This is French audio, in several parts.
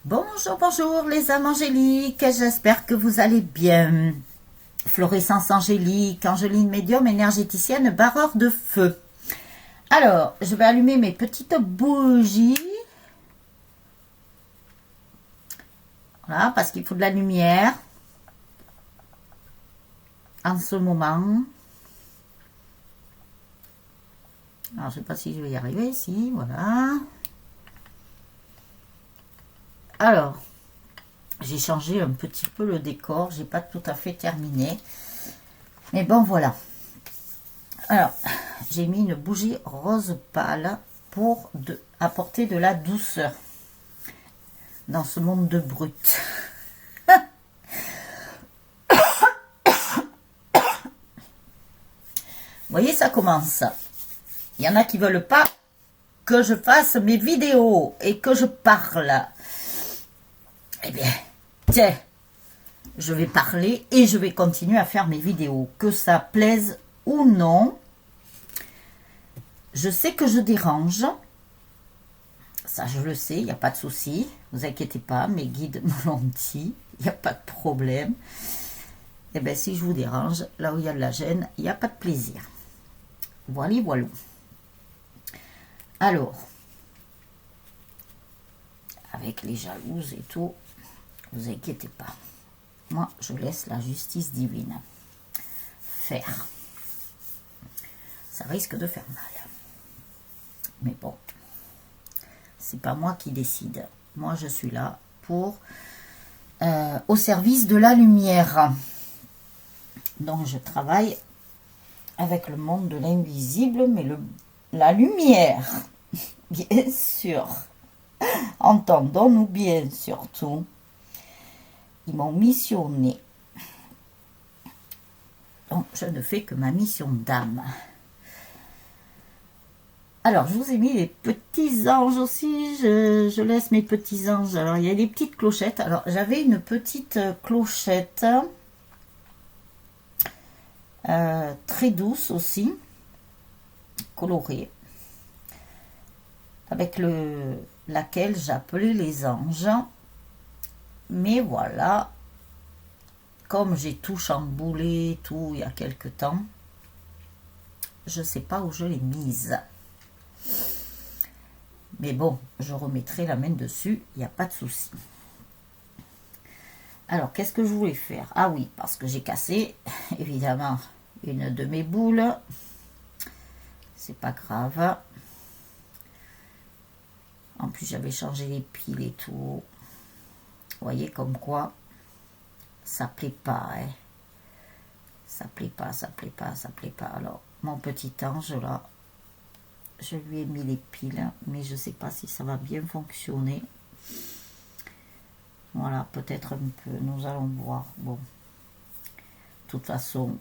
Bonjour, bonjour les âmes angéliques, j'espère que vous allez bien. Florescence angélique, Angeline médium, énergéticienne, barreur de feu. Alors, je vais allumer mes petites bougies. Voilà, parce qu'il faut de la lumière. En ce moment. Alors, je ne sais pas si je vais y arriver ici, voilà. Alors, j'ai changé un petit peu le décor, j'ai pas tout à fait terminé. Mais bon, voilà. Alors, j'ai mis une bougie rose pâle pour apporter de la douceur dans ce monde de brut. Vous voyez, ça commence. Il y en a qui veulent pas que je fasse mes vidéos et que je parle. Eh bien, tiens, je vais parler et je vais continuer à faire mes vidéos. Que ça plaise ou non, je sais que je dérange. Ça, je le sais, il n'y a pas de souci. Ne vous inquiétez pas, mes guides me l'ont dit. Il n'y a pas de problème. Eh bien, si je vous dérange, là où il y a de la gêne, il n'y a pas de plaisir. Voilà, voilà. Alors, avec les jalouses et tout, ne vous inquiétez pas. Moi, je laisse la justice divine faire. Ça risque de faire mal. Mais bon, c'est pas moi qui décide. Moi, je suis là pour au service de la lumière. Donc, je travaille avec le monde de l'invisible, mais la lumière, bien sûr. Entendons-nous bien, surtout. Ils m'ont missionné. Donc, je ne fais que ma mission d'âme. Alors, je vous ai mis les petits anges aussi. Je laisse mes petits anges. Alors, il y a des petites clochettes. Alors, j'avais une petite clochette très douce aussi, colorée, avec laquelle j'appelais les anges. Mais voilà, comme j'ai tout chamboulé, tout il y a quelque temps, je ne sais pas où je l'ai mise. Mais bon, je remettrai la main dessus, il n'y a pas de souci. Alors, qu'est-ce que je voulais faire? Ah oui, parce que j'ai cassé, évidemment, une de mes boules. C'est pas grave. En plus, j'avais changé les piles et tout. Vous voyez comme quoi, ça plaît pas, hein. Ça plaît pas, ça plaît pas, ça plaît pas. Alors, mon petit ange, là, je lui ai mis les piles, mais je sais pas si ça va bien fonctionner. Voilà, peut-être un peu, nous allons voir. Bon, de toute façon,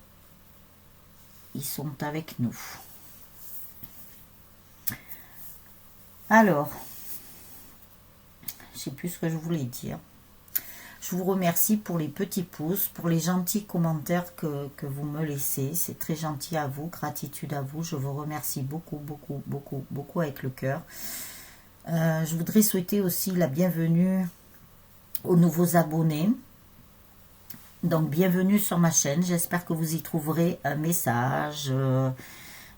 ils sont avec nous. Alors, je sais plus ce que je voulais dire. Je vous remercie pour les petits pouces, pour les gentils commentaires que vous me laissez. C'est très gentil à vous, gratitude à vous. Je vous remercie beaucoup, beaucoup, beaucoup, beaucoup avec le cœur. Je voudrais souhaiter aussi la bienvenue aux nouveaux abonnés. Donc, bienvenue sur ma chaîne. J'espère que vous y trouverez un message,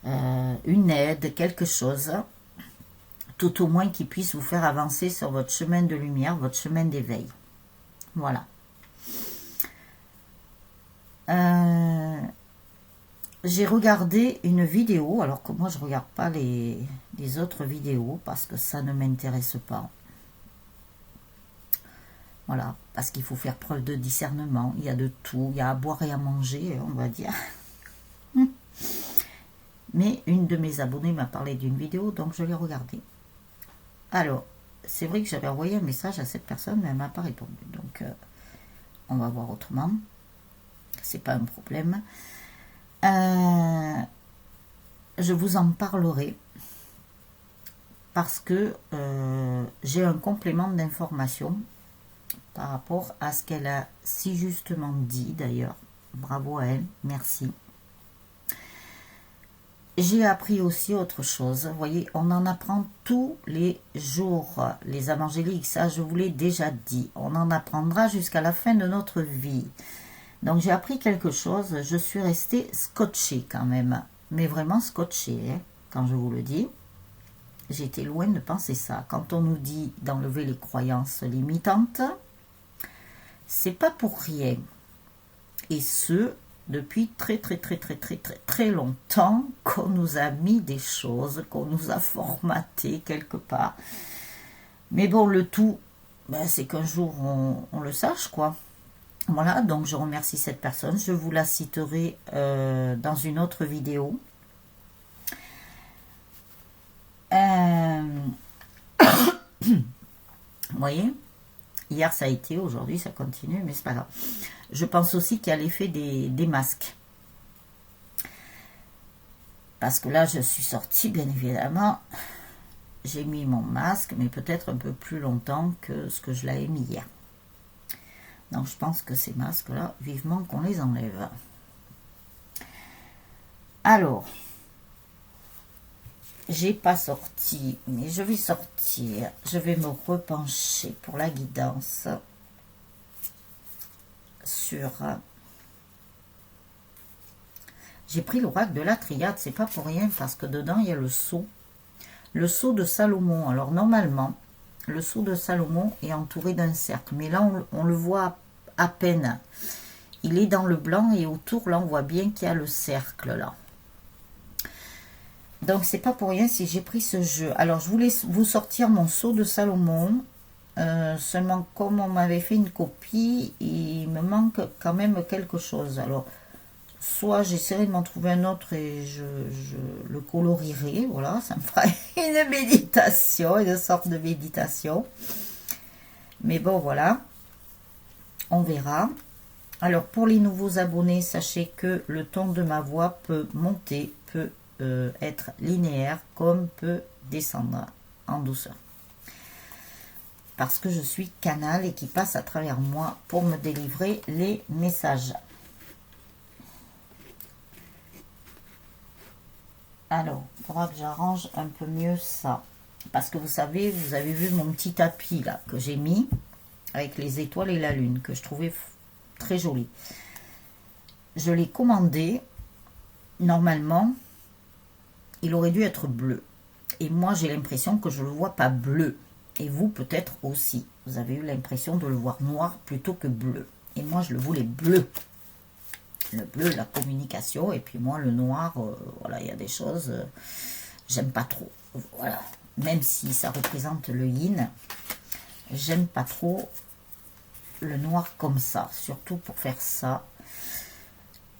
une aide, quelque chose. Tout au moins qui puisse vous faire avancer sur votre chemin de lumière, votre chemin d'éveil. Voilà. J'ai regardé une vidéo, alors que moi je ne regarde pas les autres vidéos parce que ça ne m'intéresse pas. Voilà, parce qu'il faut faire preuve de discernement. Il y a de tout, il y a à boire et à manger, on va dire. Mais une de mes abonnées m'a parlé d'une vidéo, donc je l'ai regardée. Alors, c'est vrai que j'avais envoyé un message à cette personne, mais elle ne m'a pas répondu. Donc, on va voir autrement. C'est pas un problème. Je vous en parlerai parce que j'ai un complément d'information par rapport à ce qu'elle a si justement dit d'ailleurs. Bravo à elle, merci. j'ai appris aussi autre chose. Vous voyez, on en apprend tous les jours. Les âmes angéliques, ça je vous l'ai déjà dit. On en apprendra jusqu'à la fin de notre vie. Donc j'ai appris quelque chose. Je suis restée scotchée quand même. Mais vraiment scotchée, hein, quand je vous le dis. J'étais loin de penser ça. Quand on nous dit d'enlever les croyances limitantes, c'est pas pour rien. Et ce, depuis très longtemps qu'on nous a mis des choses, qu'on nous a formaté quelque part. Mais bon, le tout, ben, c'est qu'un jour on le sache, quoi. Voilà, donc je remercie cette personne. Je vous la citerai dans une autre vidéo. Vous voyez, hier ça a été, aujourd'hui ça continue, mais c'est pas grave. Je pense aussi qu'il y a l'effet des masques. Parce que là, je suis sortie, bien évidemment. J'ai mis mon masque, mais peut-être un peu plus longtemps que ce que je l'avais mis hier. Donc, je pense que ces masques-là, vivement qu'on les enlève. Alors, j'ai pas sorti, mais je vais sortir. Je vais me repencher pour la guidance sur... J'ai pris l'oracle de la triade, c'est pas pour rien, parce que dedans, il y a le sceau. Le sceau de Salomon. Alors, normalement, le sceau de Salomon est entouré d'un cercle. Mais là, on le voit à peine. Il est dans le blanc et autour, là, on voit bien qu'il y a le cercle, là. Donc, c'est pas pour rien si j'ai pris ce jeu. Alors, je voulais vous sortir mon sceau de Salomon. Seulement, comme on m'avait fait une copie, il me manque quand même quelque chose. Alors, soit j'essaierai de m'en trouver un autre et je le colorierai. Voilà, ça me fera une méditation, une sorte de méditation. Mais bon, voilà. On verra. Alors, pour les nouveaux abonnés, sachez que le ton de ma voix peut monter, peut être linéaire, comme peut descendre en douceur. Parce que je suis canal et qui passe à travers moi pour me délivrer les messages. Alors, il faudra que j'arrange un peu mieux ça. Parce que vous savez, vous avez vu mon petit tapis là que j'ai mis avec les étoiles et la lune que je trouvais très joli. Je l'ai commandé. Normalement, il aurait dû être bleu. Et moi, j'ai l'impression que je ne le vois pas bleu. Et vous, peut-être aussi. Vous avez eu l'impression de le voir noir plutôt que bleu. Et moi, je le voulais bleu. Le bleu, la communication. Et puis moi, le noir, voilà, il y a des choses, j'aime pas trop. Voilà. Même si ça représente le yin, j'aime pas trop le noir comme ça. Surtout pour faire ça.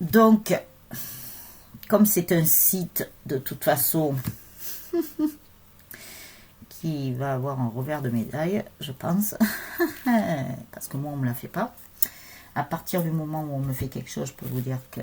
Donc, comme c'est un site, de toute façon, qui va avoir un revers de médaille, je pense. Parce que moi, on ne me la fait pas. À partir du moment où on me fait quelque chose, je peux vous dire que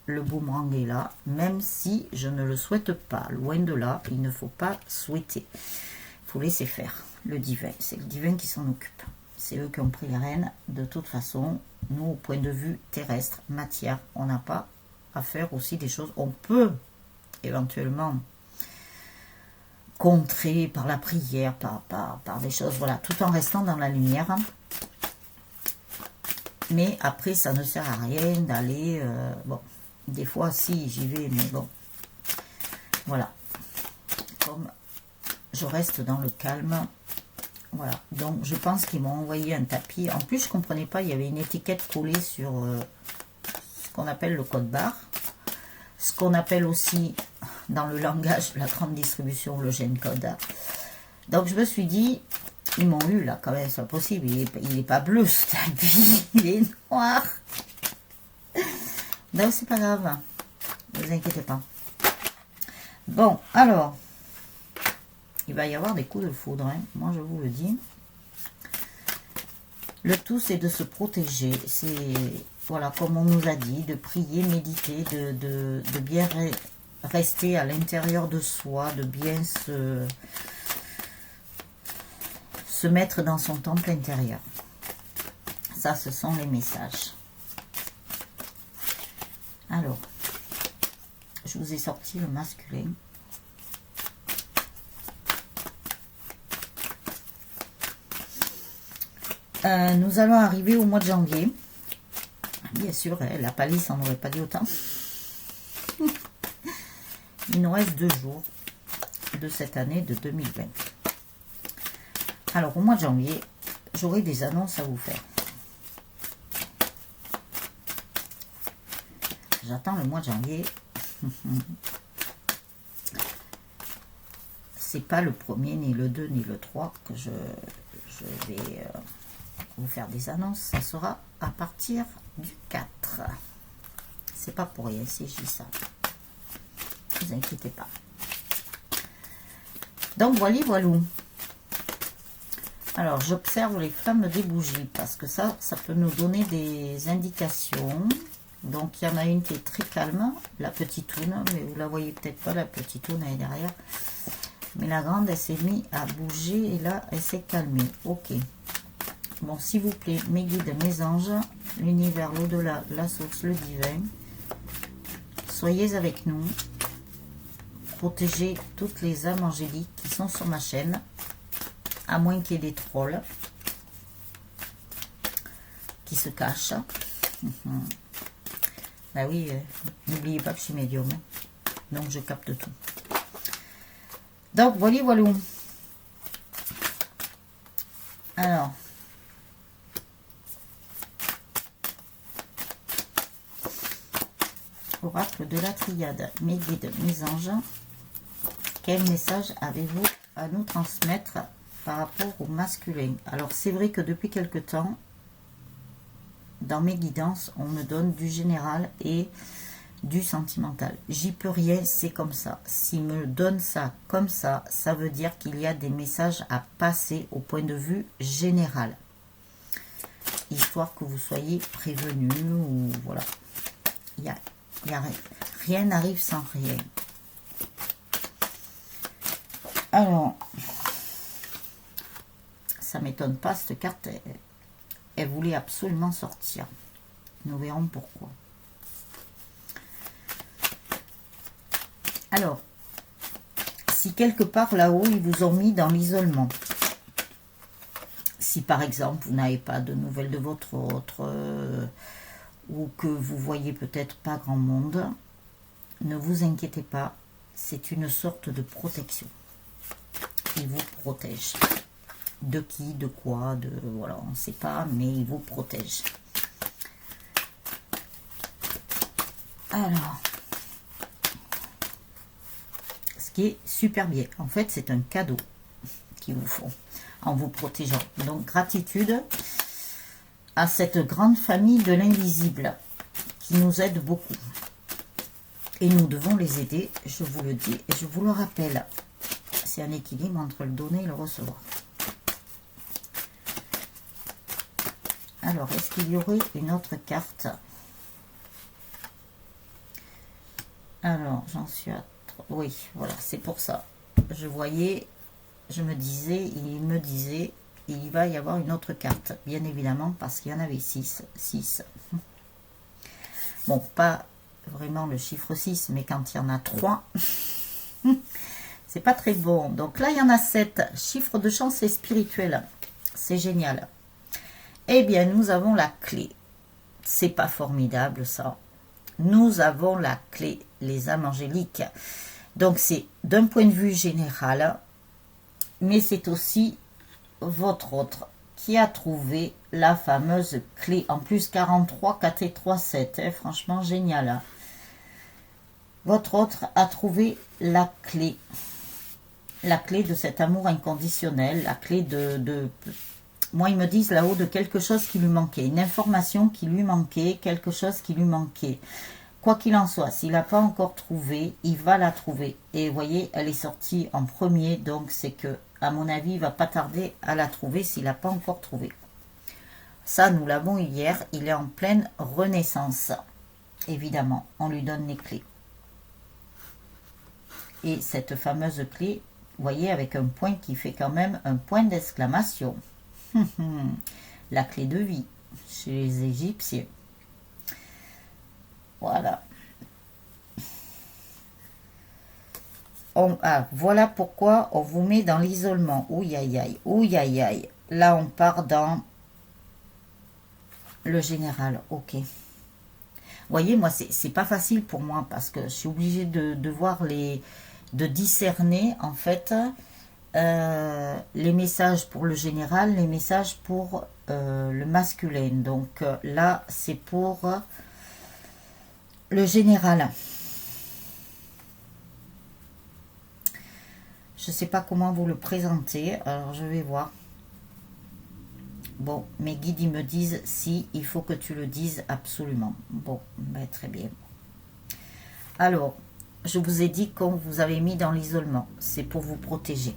le boomerang est là, même si je ne le souhaite pas. Loin de là, il ne faut pas souhaiter. Il faut laisser faire le divin. C'est le divin qui s'en occupe. C'est eux qui ont pris les rênes. De toute façon, nous, au point de vue terrestre, matière, on n'a pas à faire aussi des choses. On peut éventuellement contrer par la prière, par des choses, voilà, tout en restant dans la lumière. Mais après, ça ne sert à rien d'aller... bon, des fois, si, j'y vais, mais bon. Voilà. Comme je reste dans le calme. Voilà. Donc, je pense qu'ils m'ont envoyé un tapis. En plus, je ne comprenais pas, il y avait une étiquette collée sur ce qu'on appelle le code barre. Ce qu'on appelle aussi, dans le langage de la grande distribution, le G-code. Donc, je me suis dit... Ils m'ont eu là, quand même, c'est pas possible. Il est pas bleu ce tapis, il est noir. Donc c'est pas grave, ne vous inquiétez pas. Bon, alors, il va y avoir des coups de foudre, hein. Moi je vous le dis. Le tout c'est de se protéger. C'est, voilà, comme on nous a dit, de prier, méditer, de bien rester à l'intérieur de soi, de bien se mettre dans son temple intérieur. Ça, ce sont les messages. Alors, Je vous ai sorti le masculin. Nous allons arriver au mois de janvier. Bien sûr, la palisse, on n'aurait pas dit autant. Il nous reste 2 jours de cette année de 2020. Alors, au mois de janvier, j'aurai des annonces à vous faire. J'attends le mois de janvier. C'est pas le 1er, ni le 2, ni le 3 que je vais vous faire des annonces. Ça sera à partir du 4. C'est pas pour rien si je dis ça. Ne vous inquiétez pas. Donc voilà, voilà. Alors j'observe les flammes des bougies parce que ça peut nous donner des indications. Donc il y en a une qui est très calme, la petite toune, mais vous la voyez peut-être pas, la petite toune elle est derrière. Mais la grande elle s'est mise à bouger et là elle s'est calmée. Ok. Bon, s'il vous plaît, mes guides, mes anges, l'univers, l'au-delà, la source, le divin, soyez avec nous. Protégez toutes les âmes angéliques qui sont sur ma chaîne, à moins qu'il y ait des trolls qui se cachent. Bah oui, n'oubliez pas que je suis médium, hein. Donc je capte tout. Donc voilà, voilà. Alors, oracle de la triade, mes guides, mes anges, quel message avez-vous à nous transmettre par rapport au masculin? Alors c'est vrai que depuis quelque temps, dans mes guidances, on me donne du général et du sentimental. J'y peux rien, c'est comme ça. S'il me donne ça comme ça, ça veut dire qu'il y a des messages à passer au point de vue général. Histoire que vous soyez prévenus ou voilà. Rien n'arrive sans rien. Alors, ça m'étonne pas, cette carte, elle voulait absolument sortir. Nous verrons pourquoi. Alors, si quelque part là-haut, ils vous ont mis dans l'isolement, si par exemple, vous n'avez pas de nouvelles de votre autre, ou que vous voyez peut-être pas grand monde, ne vous inquiétez pas, c'est une sorte de protection. Il vous protège. De qui, de quoi, de voilà, on ne sait pas, mais il vous protège. Alors, ce qui est super bien, en fait, c'est un cadeau qu'ils vous font en vous protégeant. Donc, gratitude à cette grande famille de l'invisible qui nous aide beaucoup. Et nous devons les aider, je vous le dis et je vous le rappelle. C'est un équilibre entre le donner et le recevoir. Alors, est-ce qu'il y aurait une autre carte? Alors, j'en suis à... Oui, voilà, c'est pour ça. Je voyais, je me disais, il va y avoir une autre carte. Bien évidemment, parce qu'il y en avait 6. Bon, pas vraiment le chiffre 6, mais quand il y en a 3, c'est pas très bon. Donc là, il y en a 7. Chiffre de chance et spirituel. C'est génial. Eh bien, nous avons la clé. C'est pas formidable, ça. Nous avons la clé, les âmes angéliques. Donc, c'est d'un point de vue général, mais c'est aussi votre autre qui a trouvé la fameuse clé. En plus, 43, 4 et 3, 7. Hein, franchement, génial. Hein. Votre autre a trouvé la clé. La clé de cet amour inconditionnel. La clé de moi, ils me disent là-haut de quelque chose qui lui manquait. Une information qui lui manquait. Quelque chose qui lui manquait. Quoi qu'il en soit, s'il n'a pas encore trouvé, il va la trouver. Et vous voyez, elle est sortie en premier. Donc, c'est que, à mon avis, il ne va pas tarder à la trouver s'il n'a pas encore trouvé. Ça, nous l'avons hier. Il est en pleine renaissance. Évidemment, on lui donne les clés. Et cette fameuse clé, vous voyez, avec un point qui fait quand même un point d'exclamation. La clé de vie chez les Égyptiens. Voilà. voilà pourquoi on vous met dans l'isolement. Ouh aïe aïe, ouh aïe aïe. Là, on part dans le général. Ok. Vous voyez, moi, c'est pas facile pour moi parce que je suis obligée de voir de discerner, en fait, les messages pour le général, les messages pour le masculin. Donc là, c'est pour le général. Je ne sais pas comment vous le présenter, alors je vais voir. Bon, mes guides, ils me disent si, il faut que tu le dises absolument. Bon, ben, très bien. Alors, je vous ai dit qu'on vous avait mis dans l'isolement. C'est pour vous protéger.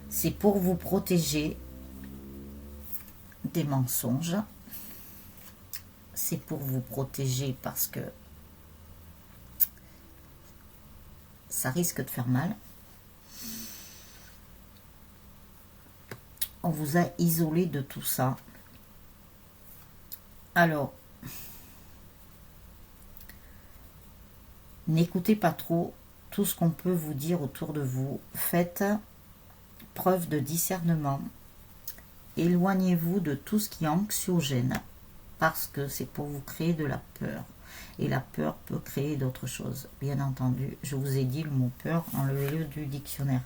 C'est pour vous protéger des mensonges. C'est pour vous protéger parce que ça risque de faire mal. On vous a isolé de tout ça. Alors, n'écoutez pas trop tout ce qu'on peut vous dire autour de vous. Faites preuve de discernement. Éloignez-vous de tout ce qui est anxiogène parce que c'est pour vous créer de la peur. Et la peur peut créer d'autres choses. Bien entendu, je vous ai dit le mot peur, enlevez-le du dictionnaire.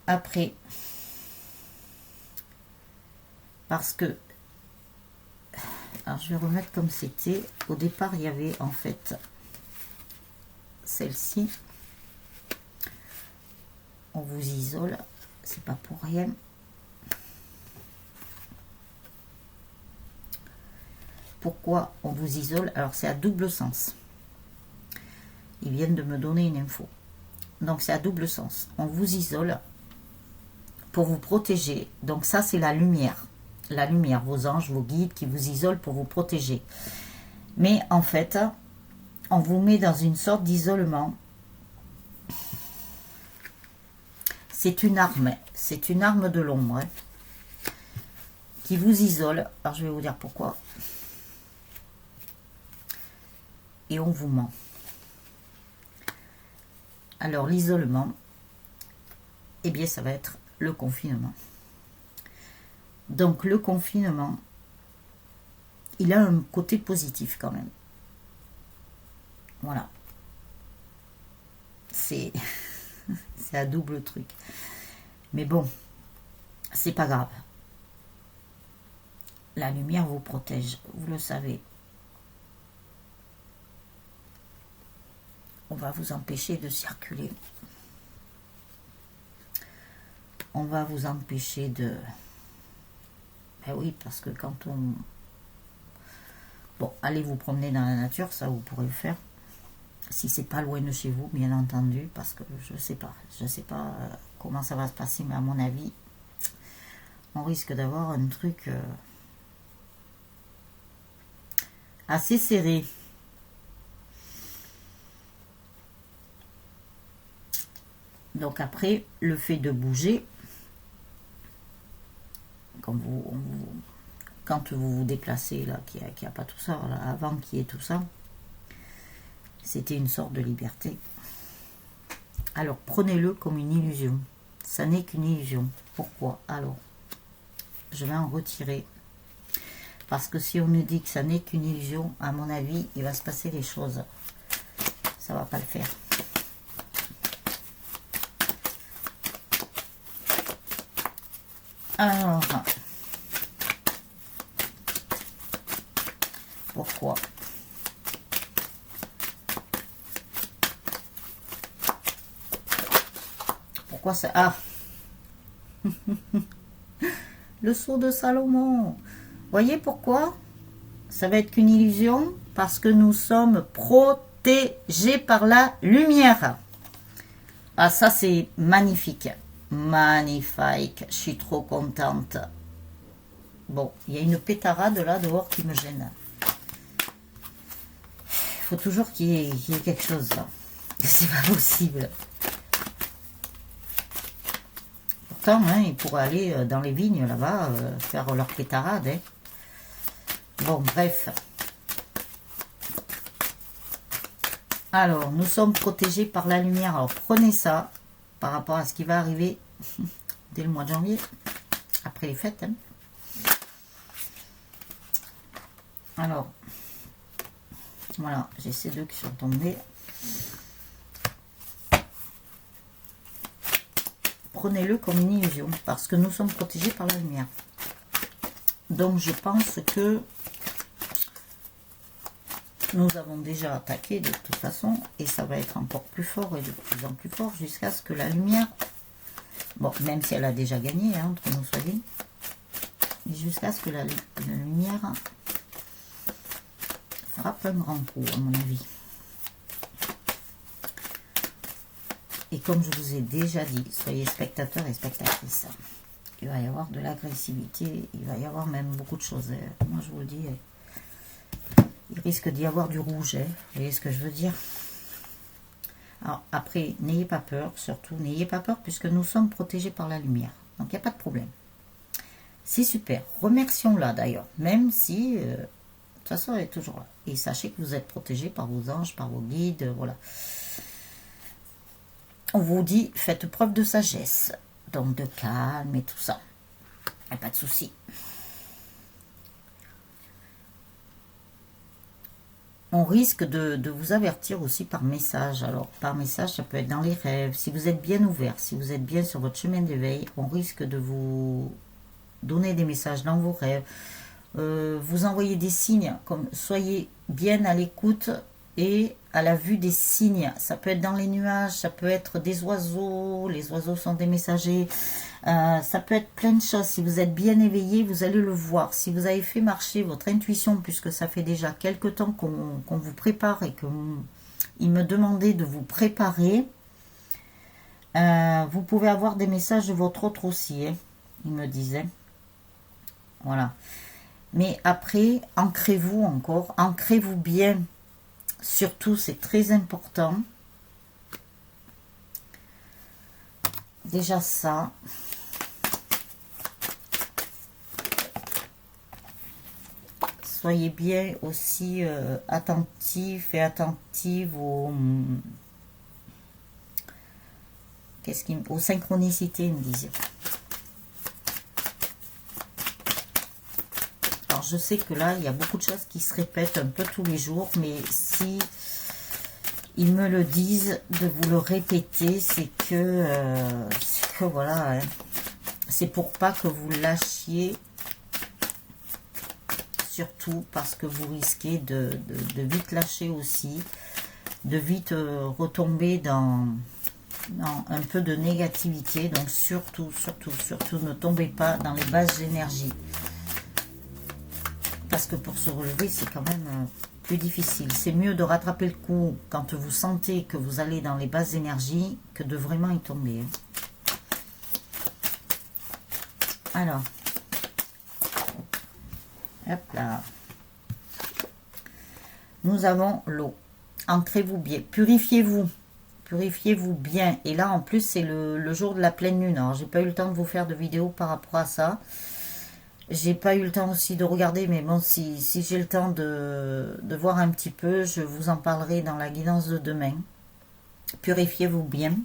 Après, parce que, alors je vais remettre comme c'était. Au départ, il y avait en fait celle-ci. On vous isole, c'est pas pour rien. Pourquoi on vous isole? Alors c'est à double sens. Ils viennent de me donner une info. Donc c'est à double sens. On vous isole pour vous protéger. Donc ça c'est la lumière. La lumière, vos anges, vos guides qui vous isolent pour vous protéger. Mais en fait, on vous met dans une sorte d'isolement. C'est une arme de l'ombre qui vous isole. Alors je vais vous dire pourquoi. Et on vous ment. Alors l'isolement, eh bien ça va être le confinement. Donc le confinement, il a un côté positif quand même. Voilà. C'est à double truc. Mais bon, c'est pas grave. La lumière vous protège, vous le savez. On va vous empêcher de circuler. On va vous empêcher de... Ben oui, parce que quand on... Bon, allez vous promener dans la nature, ça vous pourrez le faire. Si c'est pas loin de chez vous, bien entendu, parce que je sais pas comment ça va se passer, mais à mon avis, on risque d'avoir un truc assez serré. Donc après, le fait de bouger, quand vous vous déplacez, là, qu'il n'y a pas tout ça, là, avant qu'il y ait tout ça, c'était une sorte de liberté. Alors, prenez-le comme une illusion. Ça n'est qu'une illusion. Pourquoi? Alors, je vais en retirer. Parce que si on nous dit que ça n'est qu'une illusion, à mon avis, il va se passer des choses. Ça ne va pas le faire. Alors, pourquoi? Pourquoi ça? Ah, le sceau de Salomon. Voyez pourquoi? Ça va être qu'une illusion parce que nous sommes protégés par la lumière. Ah, ça c'est magnifique. Magnifique. Je suis trop contente. Bon, il y a une pétarade là dehors qui me gêne. Il faut toujours qu'il y ait quelque chose là. C'est pas possible. Pourtant, hein, ils pourraient aller dans les vignes là-bas faire leur pétarade. Hein. Bon, bref. Alors, nous sommes protégés par la lumière. Alors, prenez ça par rapport à ce qui va arriver dès le mois de janvier, après les fêtes. Hein. Alors, voilà, j'ai ces deux qui sont tombés. Prenez-le comme une illusion, parce que nous sommes protégés par la lumière. Donc, je pense que nous avons déjà attaqué de toute façon, et ça va être encore plus fort et de plus en plus fort jusqu'à ce que la lumière, bon, même si elle a déjà gagné, hein, entre nous soit dit, jusqu'à ce que la lumière frappe un grand coup, à mon avis. Et comme je vous ai déjà dit, soyez spectateurs et spectatrices. Il va y avoir de l'agressivité, il va y avoir même beaucoup de choses. Moi, je vous le dis, il risque d'y avoir du rouge. Vous voyez ce que je veux dire? Alors, après, n'ayez pas peur, surtout, n'ayez pas peur, puisque nous sommes protégés par la lumière. Donc, il n'y a pas de problème. C'est super. Remercions-la, d'ailleurs, même si, de toute façon, elle est toujours là. Et sachez que vous êtes protégés par vos anges, par vos guides, voilà. On vous dit, faites preuve de sagesse, donc de calme et tout ça. Il n'y a pas de souci. On risque de vous avertir aussi par message. Alors, par message, ça peut être dans les rêves. Si vous êtes bien ouvert, si vous êtes bien sur votre chemin d'éveil, on risque de vous donner des messages dans vos rêves. Vous envoyer des signes, comme soyez bien à l'écoute et à la vue des signes. Ça peut être dans les nuages, ça peut être des oiseaux. Les oiseaux sont des messagers. Ça peut être plein de choses. Si vous êtes bien éveillé, vous allez le voir. Si vous avez fait marcher votre intuition, puisque ça fait déjà quelque temps qu'on vous prépare et qu'il me demandait de vous préparer, vous pouvez avoir des messages de votre autre aussi, hein, il me disait. Voilà. Mais après, ancrez-vous encore, ancrez-vous bien. Surtout, c'est très important. Déjà ça. Soyez bien aussi attentifs et attentives aux synchronicités, il me disait. Alors, je sais que là, il y a beaucoup de choses qui se répètent un peu tous les jours, mais si ils me le disent, de vous le répéter, c'est que voilà, hein, c'est pour pas que vous lâchiez, surtout parce que vous risquez de vite lâcher aussi, de vite retomber dans un peu de négativité. Donc surtout, ne tombez pas dans les basses énergies. Parce que pour se relever, c'est quand même plus difficile. C'est mieux de rattraper le coup quand vous sentez que vous allez dans les basses énergies que de vraiment y tomber. Alors, hop là. Nous avons l'eau. Ancrez-vous bien. Purifiez-vous. Purifiez-vous bien. Et là, en plus, c'est le jour de la pleine lune. Alors, j'ai pas eu le temps de vous faire de vidéo par rapport à ça. J'ai pas eu le temps aussi de regarder, mais bon, si j'ai le temps de voir un petit peu, je vous en parlerai dans la guidance de demain. Purifiez-vous bien.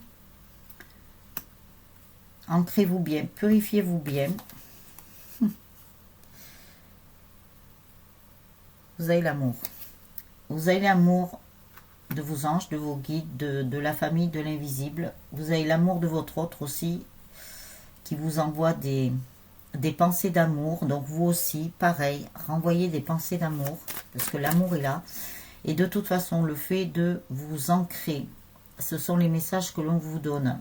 Ancrez-vous bien. Purifiez-vous bien. Vous avez l'amour. Vous avez l'amour de vos anges, de vos guides, de la famille, de l'invisible. Vous avez l'amour de votre autre aussi, qui vous envoie des pensées d'amour. Donc vous aussi, pareil, renvoyez des pensées d'amour, parce que l'amour est là. Et de toute façon, le fait de vous ancrer, ce sont les messages que l'on vous donne.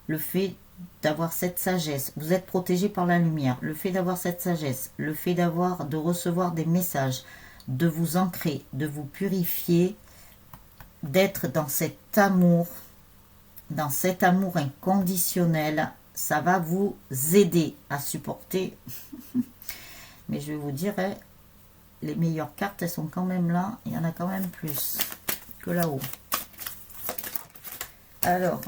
Le fait d'avoir cette sagesse, vous êtes protégé par la lumière. Le fait d'avoir cette sagesse, le fait de recevoir des messages, de vous ancrer, de vous purifier, d'être dans cet amour inconditionnel, ça va vous aider à supporter. Mais je vais vous dire, les meilleures cartes, elles sont quand même là. Il y en a quand même plus que là-haut. Alors,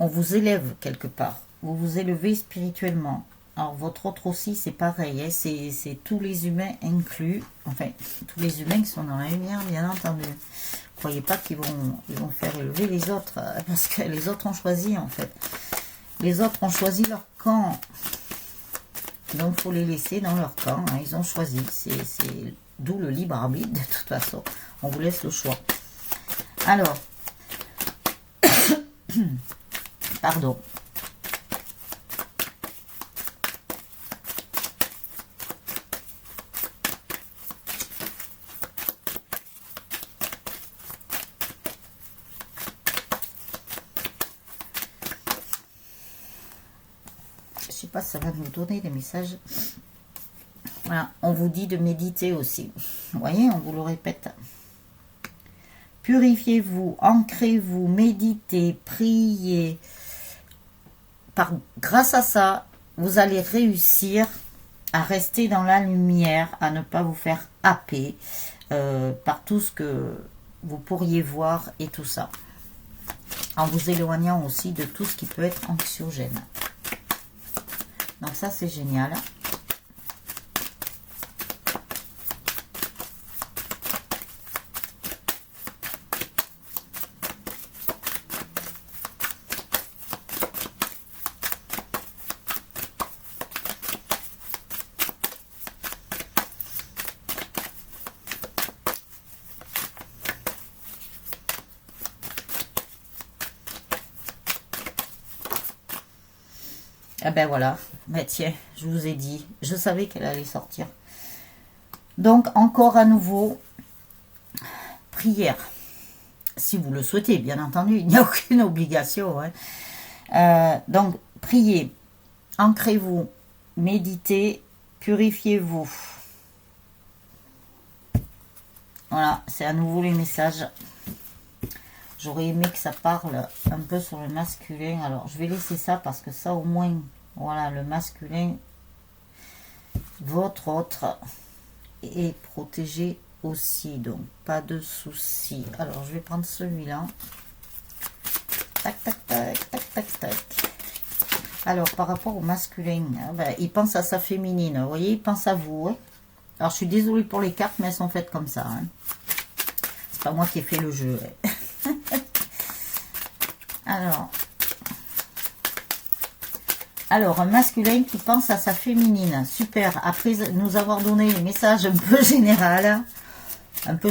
on vous élève quelque part. Vous vous élevez spirituellement. Alors, votre autre aussi, c'est pareil. Hein, c'est tous les humains inclus. Enfin, tous les humains qui sont dans la lumière, bien entendu. Croyez pas ils vont faire élever les autres. Parce que les autres ont choisi, en fait. Les autres ont choisi leur camp. Donc, il faut les laisser dans leur camp. Hein, ils ont choisi. C'est d'où le libre arbitre, de toute façon. On vous laisse le choix. Alors, pardon. Je sais pas si ça va vous donner des messages. Voilà, on vous dit de méditer aussi. Vous voyez, on vous le répète. Purifiez-vous, ancrez-vous, méditez, priez. Grâce à ça, vous allez réussir à rester dans la lumière, à ne pas vous faire happer par tout ce que vous pourriez voir et tout ça. En vous éloignant aussi de tout ce qui peut être anxiogène. Donc ça, c'est génial. Ah ben voilà, mais tiens, je vous ai dit, je savais qu'elle allait sortir. Donc encore à nouveau, prière. Si vous le souhaitez, bien entendu, il n'y a aucune obligation. Hein. Donc priez, ancrez-vous, méditez, purifiez-vous. Voilà, c'est à nouveau les messages. J'aurais aimé que ça parle un peu sur le masculin. Alors, je vais laisser ça parce que ça, au moins, voilà, le masculin, votre autre, est protégé aussi. Donc, pas de souci. Alors, je vais prendre celui-là. Tac, tac, tac, tac, tac, tac. Alors, par rapport au masculin, ben, il pense à sa féminine. Vous voyez, il pense à vous. Hein. Alors, je suis désolée pour les cartes, mais elles sont faites comme ça. Hein. C'est pas moi qui ai fait le jeu. Hein. Alors, un masculin qui pense à sa féminine. Super. Après nous avoir donné les messages un peu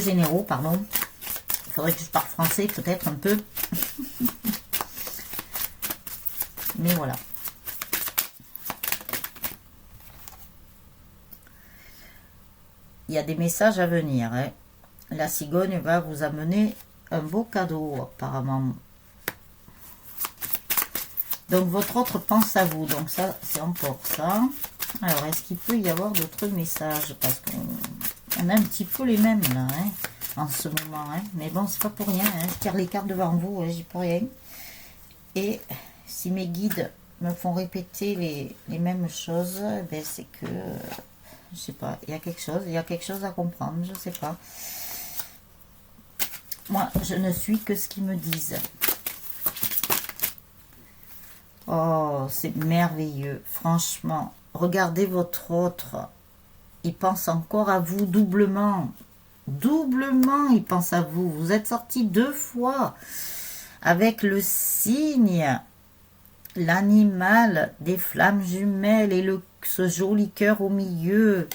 généraux, pardon. Il faudrait que je parle français, peut-être un peu. Mais voilà. Il y a des messages à venir. Hein. La cigogne va vous amener un beau cadeau, apparemment. Donc, votre autre pense à vous. Donc, ça, c'est encore ça. Alors, est-ce qu'il peut y avoir d'autres messages? Parce qu'on a un petit peu les mêmes, là, hein, en ce moment. Hein. Mais bon, c'est pas pour rien. Hein. Je tire les cartes devant vous, hein, j'y peux rien. Et si mes guides me font répéter les mêmes choses, ben, c'est que, je sais pas, il y a quelque chose à comprendre, je sais pas. Moi, je ne suis que ce qu'ils me disent. Oh, c'est merveilleux, franchement. Regardez votre autre. Il pense encore à vous doublement. Doublement, il pense à vous. Vous êtes sortis 2 fois avec le signe, l'animal des flammes jumelles et ce joli cœur au milieu.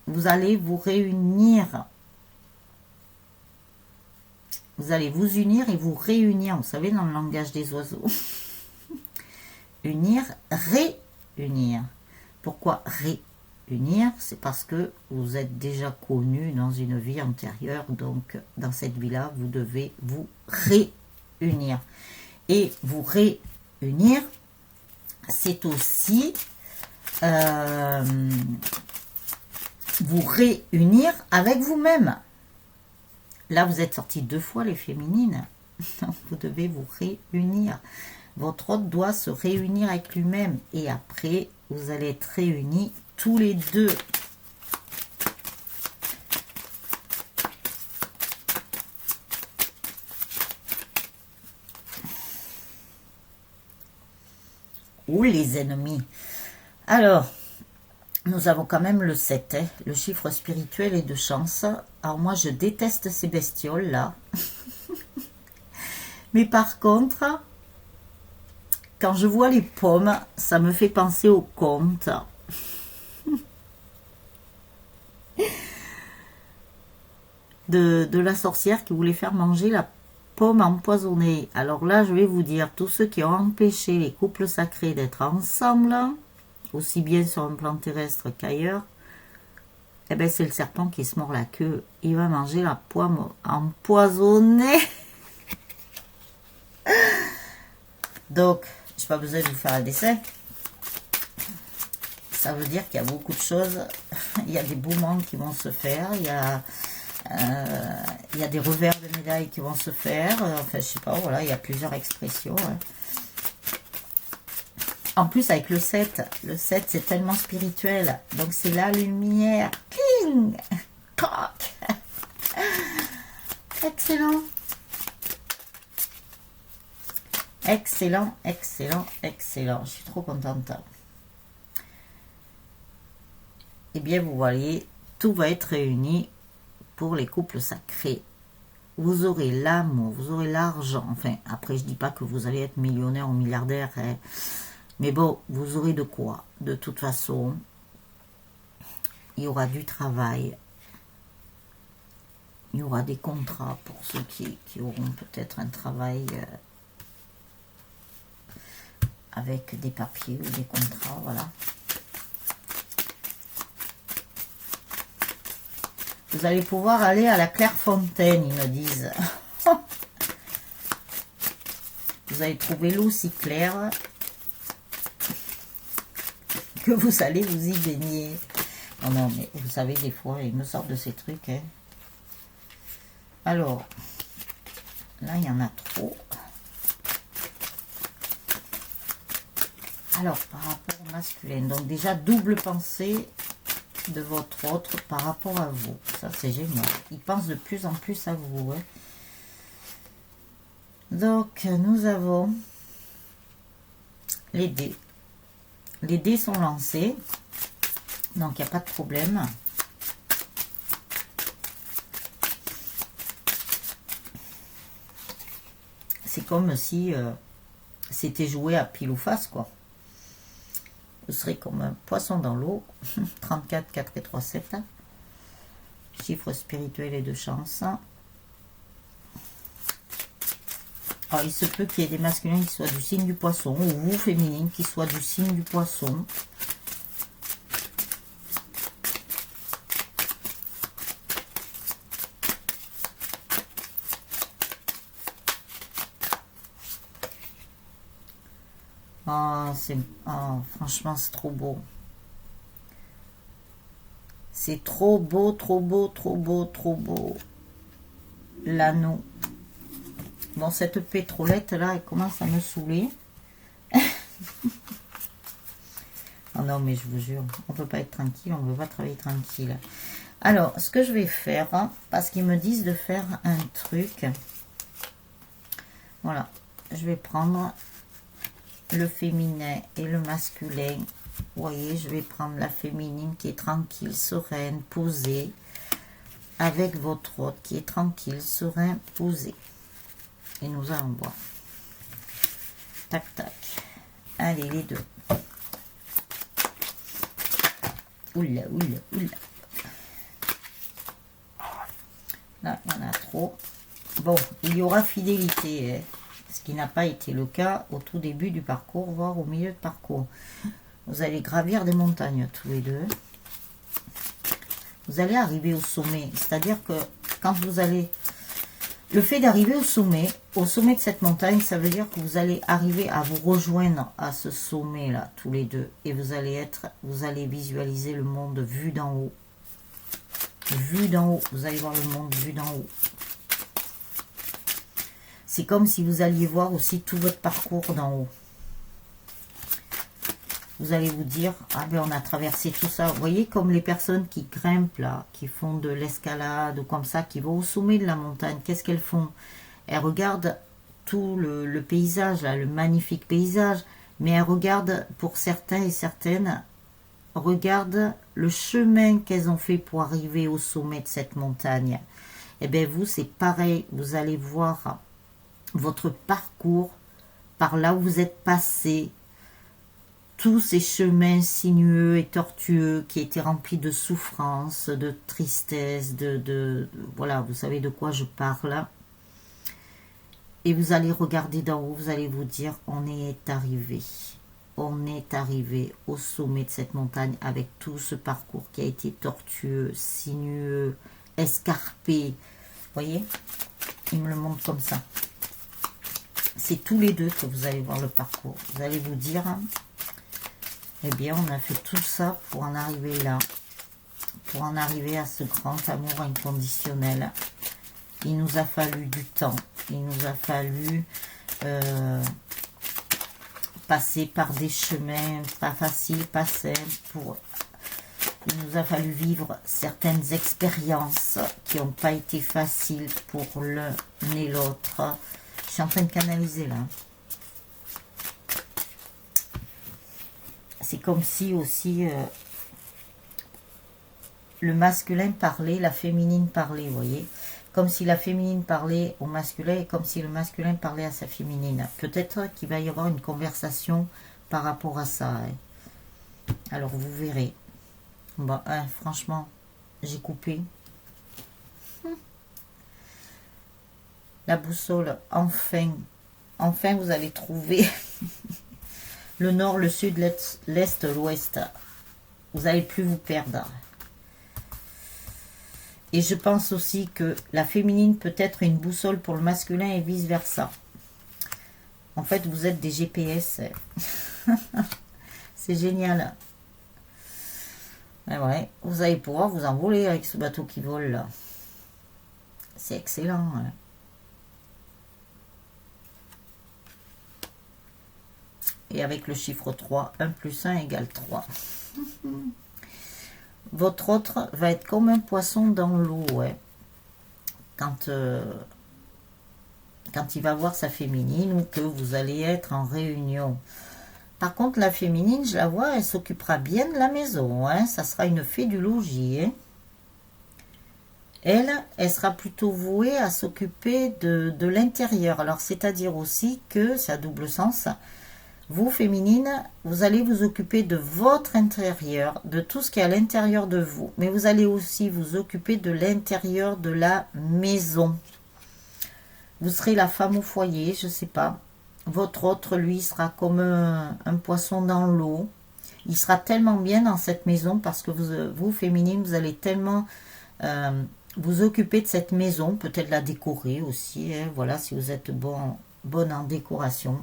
Vous allez vous réunir. Vous allez vous unir et vous réunir. Vous savez, dans le langage des oiseaux. Unir, réunir. Pourquoi réunir? C'est parce que vous êtes déjà connus dans une vie antérieure. Donc, dans cette vie-là, vous devez vous réunir. Et vous réunir, c'est aussi vous réunir avec vous-même. Là, vous êtes sortis 2 fois, les féminines. Donc, vous devez vous réunir. Votre hôte doit se réunir avec lui-même. Et après, vous allez être réunis tous les deux. ou les ennemis. Alors, nous avons quand même le 7, hein, le chiffre spirituel et de chance. Alors moi, je déteste ces bestioles-là. Mais par contre, quand je vois les pommes, ça me fait penser au conte. De la sorcière qui voulait faire manger la pomme empoisonnée. Alors là, je vais vous dire, tous ceux qui ont empêché les couples sacrés d'être ensemble, aussi bien sur un plan terrestre qu'ailleurs, eh ben c'est le serpent qui se mord la queue. Il va manger la pomme empoisonnée. Donc, je n'ai pas besoin de vous faire un dessin. Ça veut dire qu'il y a beaucoup de choses. Il y a des mouvements qui vont se faire. Il y a des revers de médailles qui vont se faire. Enfin, je sais pas, voilà, il y a plusieurs expressions. Hein. En plus, avec le 7 c'est tellement spirituel. Donc, c'est la lumière. Cling! Croc! Excellent. Excellent, excellent, excellent. Je suis trop contente. Eh bien, vous voyez, tout va être réuni pour les couples sacrés. Vous aurez l'amour, vous aurez l'argent. Enfin, après, je dis pas que vous allez être millionnaire ou milliardaire. Hein. Mais bon, vous aurez de quoi. De toute façon, il y aura du travail. Il y aura des contrats pour ceux qui auront peut-être un travail avec des papiers ou des contrats, voilà. Vous allez pouvoir aller à la Clairefontaine, ils me disent. Vous allez trouver l'eau si claire que vous allez vous y baigner. Non, non, mais vous savez, des fois, il me sort de ces trucs. Hein. Alors, là, il y en a trop. Alors, par rapport au masculin, donc déjà, double pensée de votre autre par rapport à vous. Ça, c'est génial. Il pense de plus en plus à vous. Hein. Donc, nous avons les dés. Les dés sont lancés. Donc, il n'y a pas de problème. C'est comme si c'était joué à pile ou face, quoi. Vous serez comme un poisson dans l'eau. 34, 4 et 3, 7. Chiffre spirituel et de chance. Alors, il se peut qu'il y ait des masculins qui soient du signe du poisson, ou vous, féminines, qui soient du signe du poisson. Franchement, c'est trop beau. C'est trop beau, trop beau, trop beau, trop beau. L'anneau. Bon, cette pétrolette là, elle commence à me saouler. Oh non, mais je vous jure, on peut pas être tranquille, on ne peut pas travailler tranquille. Alors, ce que je vais faire, hein, parce qu'ils me disent de faire un truc. Voilà, je vais prendre le féminin et le masculin. Vous voyez, je vais prendre la féminine qui est tranquille, sereine, posée, avec votre autre qui est tranquille, serein, posé. Et nous allons voir. Tac, tac. Allez, les deux. Oula, oula, oula. Là, il y en a trop. Bon, il y aura fidélité, hein, ce qui n'a pas été le cas au tout début du parcours, voire au milieu de parcours. Vous allez gravir des montagnes tous les deux. Vous allez arriver au sommet. C'est-à-dire que quand vous allez... Le fait d'arriver au sommet de cette montagne, ça veut dire que vous allez arriver à vous rejoindre à ce sommet-là, tous les deux. Et vous allez visualiser le monde vu d'en haut. Vu d'en haut. Vous allez voir le monde vu d'en haut. C'est comme si vous alliez voir aussi tout votre parcours d'en haut. Vous allez vous dire, ah ben on a traversé tout ça. Vous voyez comme les personnes qui grimpent là, qui font de l'escalade ou comme ça, qui vont au sommet de la montagne. Qu'est-ce qu'elles font? Elles regardent tout le paysage là, le magnifique paysage. mais elle regarde, pour certains et certaines, regarde le chemin qu'elles ont fait pour arriver au sommet de cette montagne. Et bien vous, c'est pareil, vous allez voir votre parcours, par là où vous êtes passé, tous ces chemins sinueux et tortueux qui étaient remplis de souffrance, de tristesse, voilà, vous savez de quoi je parle. Et vous allez regarder d'en haut, vous allez vous dire, on est arrivé. On est arrivé au sommet de cette montagne avec tout ce parcours qui a été tortueux, sinueux, escarpé. Vous voyez, il me le montre comme ça. C'est tous les deux que vous allez voir le parcours. Vous allez vous dire, eh bien, on a fait tout ça pour en arriver là. Pour en arriver à ce grand amour inconditionnel. Il nous a fallu du temps. Il nous a fallu passer par des chemins pas faciles, pas simples. Il nous a fallu vivre certaines expériences qui n'ont pas été faciles pour l'un et l'autre. Je suis en train de canaliser là. C'est comme si aussi le masculin parlait, la féminine parlait, vous voyez. Comme si la féminine parlait au masculin et comme si le masculin parlait à sa féminine. Peut-être qu'il va y avoir une conversation par rapport à ça. Hein. Alors vous verrez. Bon, hein, franchement, j'ai coupé. La boussole, enfin vous allez trouver le nord, le sud, l'est, l'ouest. Vous n'allez plus vous perdre. Et je pense aussi que la féminine peut être une boussole pour le masculin et vice-versa. En fait, vous êtes des GPS. C'est génial. Et ouais, vous allez pouvoir vous envoler avec ce bateau qui vole là. C'est excellent. Hein. Et avec le chiffre 3, 1 plus 1 égale 3. Votre autre va être comme un poisson dans l'eau, ouais. Quand il va voir sa féminine ou que vous allez être en réunion. Par contre, la féminine, je la vois, elle s'occupera bien de la maison, hein. Ça sera une fée du logis, hein. Elle sera plutôt vouée à s'occuper de l'intérieur. Alors, c'est-à-dire aussi que, c'est à double sens, vous, féminine, vous allez vous occuper de votre intérieur, de tout ce qui est à l'intérieur de vous. Mais vous allez aussi vous occuper de l'intérieur de la maison. Vous serez la femme au foyer, je ne sais pas. Votre autre, lui, sera comme un poisson dans l'eau. Il sera tellement bien dans cette maison parce que vous féminine, vous allez tellement vous occuper de cette maison. Peut-être la décorer aussi. Hein, voilà, si vous êtes bonne en décoration.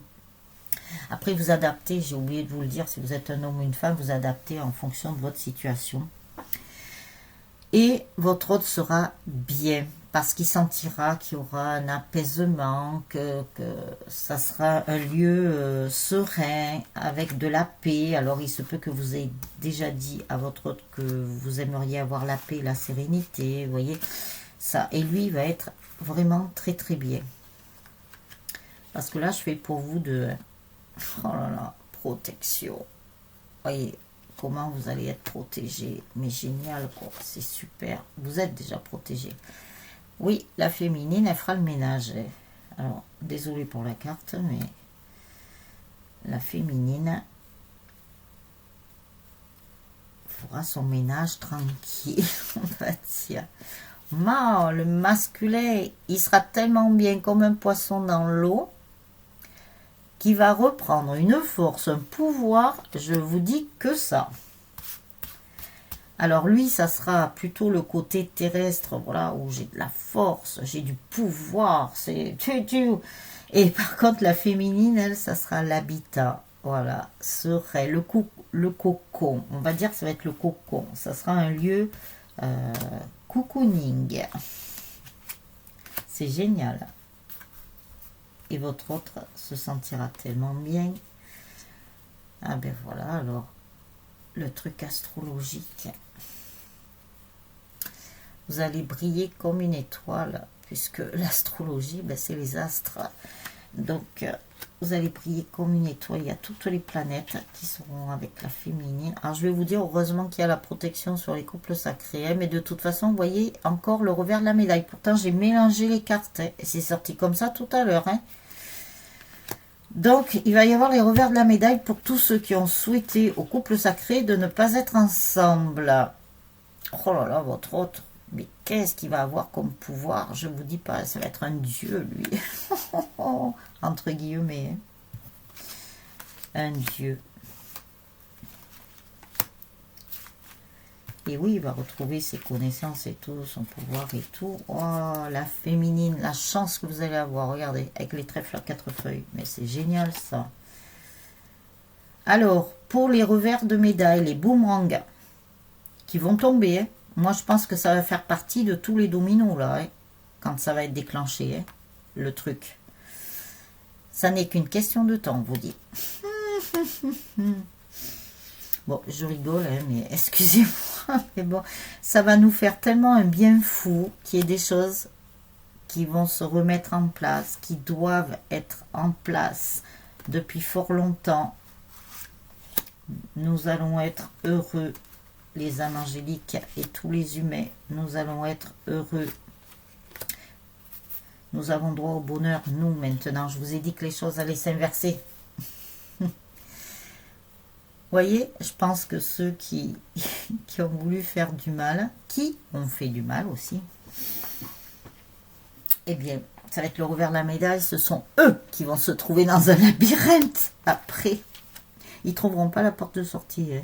Après, vous adaptez, j'ai oublié de vous le dire, si vous êtes un homme ou une femme, vous adaptez en fonction de votre situation. Et votre hôte sera bien, parce qu'il sentira qu'il y aura un apaisement, que ça sera un lieu serein, avec de la paix. Alors, il se peut que vous ayez déjà dit à votre hôte que vous aimeriez avoir la paix, la sérénité, vous voyez, ça. Et lui, il va être vraiment très très bien. Parce que là, je fais pour vous de... Oh là là, protection. Voyez comment vous allez être protégé. Mais génial, quoi. C'est super. Vous êtes déjà protégé. Oui, la féminine, elle fera le ménage. Alors, désolé pour la carte, mais la féminine fera son ménage tranquille, on va dire. Le masculin, il sera tellement bien comme un poisson dans l'eau qui va reprendre une force, un pouvoir, je vous dis que ça. Alors lui, ça sera plutôt le côté terrestre, voilà, où j'ai de la force, j'ai du pouvoir, c'est... Et par contre, la féminine, elle, ça sera l'habitat, voilà, serait le cocon, on va dire que ça va être le cocon, ça sera un lieu cocooning. C'est génial. Et votre autre se sentira tellement bien. Ah ben voilà, alors, le truc astrologique. Vous allez briller comme une étoile, puisque l'astrologie, ben, c'est les astres. Donc, Vous allez prier comme une étoile. Il y a toutes les planètes qui seront avec la féminine. Alors, je vais vous dire, heureusement qu'il y a la protection sur les couples sacrés. Hein, mais de toute façon, vous voyez encore le revers de la médaille. Pourtant, j'ai mélangé les cartes. Hein, et c'est sorti comme ça tout à l'heure. Hein. Donc, il va y avoir les revers de la médaille pour tous ceux qui ont souhaité au couple sacré de ne pas être ensemble. Oh là là, votre autre. Mais qu'est-ce qu'il va avoir comme pouvoir? Je vous dis pas, ça va être un dieu, lui. Entre guillemets. Un dieu. Et oui, il va retrouver ses connaissances et tout, son pouvoir et tout. Oh, la féminine, la chance que vous allez avoir. Regardez, avec les trèfles à 4 feuilles. Mais c'est génial, ça. Alors, pour les revers de médaille, les boomerangs qui vont tomber, hein. Moi, je pense que ça va faire partie de tous les dominos, là, hein, quand ça va être déclenché, hein, le truc. Ça n'est qu'une question de temps, on vous dit. Bon, je rigole, hein, mais excusez-moi, mais bon, ça va nous faire tellement un bien fou qu'il y ait des choses qui vont se remettre en place, qui doivent être en place depuis fort longtemps. Nous allons être heureux. Les âmes angéliques et tous les humains, nous allons être heureux. Nous avons droit au bonheur, nous, maintenant. Je vous ai dit que les choses allaient s'inverser. Voyez, je pense que ceux qui ont voulu faire du mal, qui ont fait du mal aussi, eh bien, ça va être le revers de la médaille. Ce sont eux qui vont se trouver dans un labyrinthe après. Ils ne trouveront pas la porte de sortie, hein.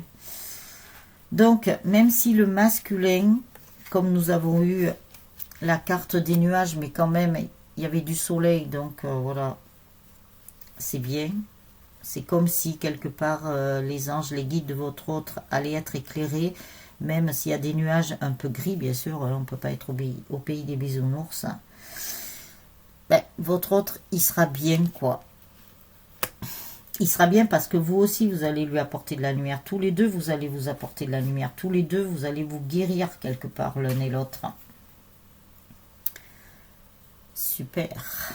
Donc, même si le masculin, comme nous avons eu la carte des nuages, mais quand même, il y avait du soleil, donc voilà, c'est bien. C'est comme si, quelque part, les anges, les guides de votre autre allaient être éclairés, même s'il y a des nuages un peu gris, bien sûr, on ne peut pas être au pays des bisounours. Ben, votre autre, il sera bien, quoi. Il sera bien parce que vous aussi, vous allez lui apporter de la lumière. Tous les deux, vous allez vous apporter de la lumière. Tous les deux, vous allez vous guérir quelque part l'un et l'autre. Super.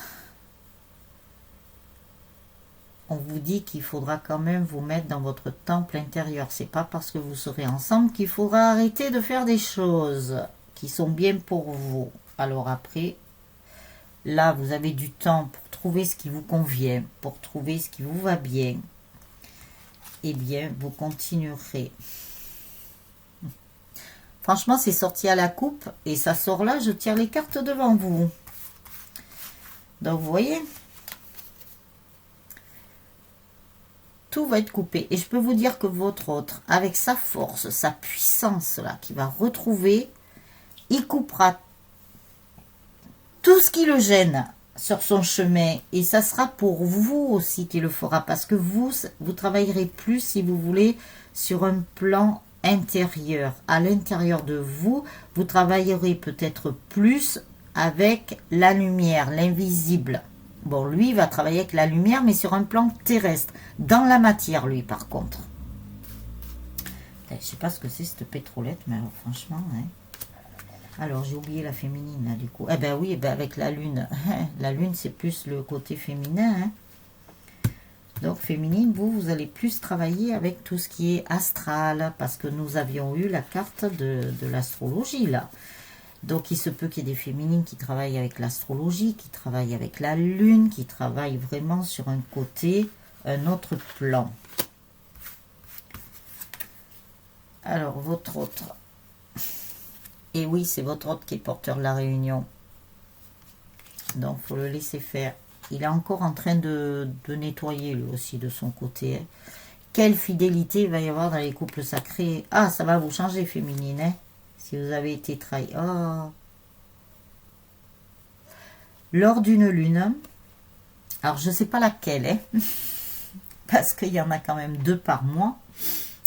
On vous dit qu'il faudra quand même vous mettre dans votre temple intérieur. C'est pas parce que vous serez ensemble qu'il faudra arrêter de faire des choses qui sont bien pour vous. Alors après, là, vous avez du temps pour trouver ce qui vous convient, pour trouver ce qui vous va bien. Eh bien, vous continuerez. Franchement, c'est sorti à la coupe et ça sort là, je tire les cartes devant vous. Donc, vous voyez, tout va être coupé. Et je peux vous dire que votre autre, avec sa force, sa puissance là, qu'il va retrouver, il coupera tout ce qui le gêne sur son chemin. Et ça sera pour vous aussi qu'il le fera. Parce que vous travaillerez plus, si vous voulez, sur un plan intérieur. À l'intérieur de vous, vous travaillerez peut-être plus avec la lumière, l'invisible. Bon, lui, il va travailler avec la lumière, mais sur un plan terrestre. Dans la matière, lui, par contre. Je ne sais pas ce que c'est, cette pétrolette, mais alors, franchement, hein. Alors, j'ai oublié la féminine, là, du coup. Eh ben oui, ben avec la lune. La lune, c'est plus le côté féminin, hein. Donc, féminine, vous allez plus travailler avec tout ce qui est astral, parce que nous avions eu la carte de l'astrologie, là. Donc, il se peut qu'il y ait des féminines qui travaillent avec l'astrologie, qui travaillent avec la lune, qui travaillent vraiment sur un côté, un autre plan. Alors, votre autre. Et oui, c'est votre autre qui est porteur de la réunion. Donc, il faut le laisser faire. Il est encore en train de nettoyer, lui aussi, de son côté. Hein. Quelle fidélité il va y avoir dans les couples sacrés. Ah, ça va vous changer, féminine, hein, si vous avez été trahi. Oh. Lors d'une lune, alors je ne sais pas laquelle, hein, parce qu'il y en a quand même 2 par mois,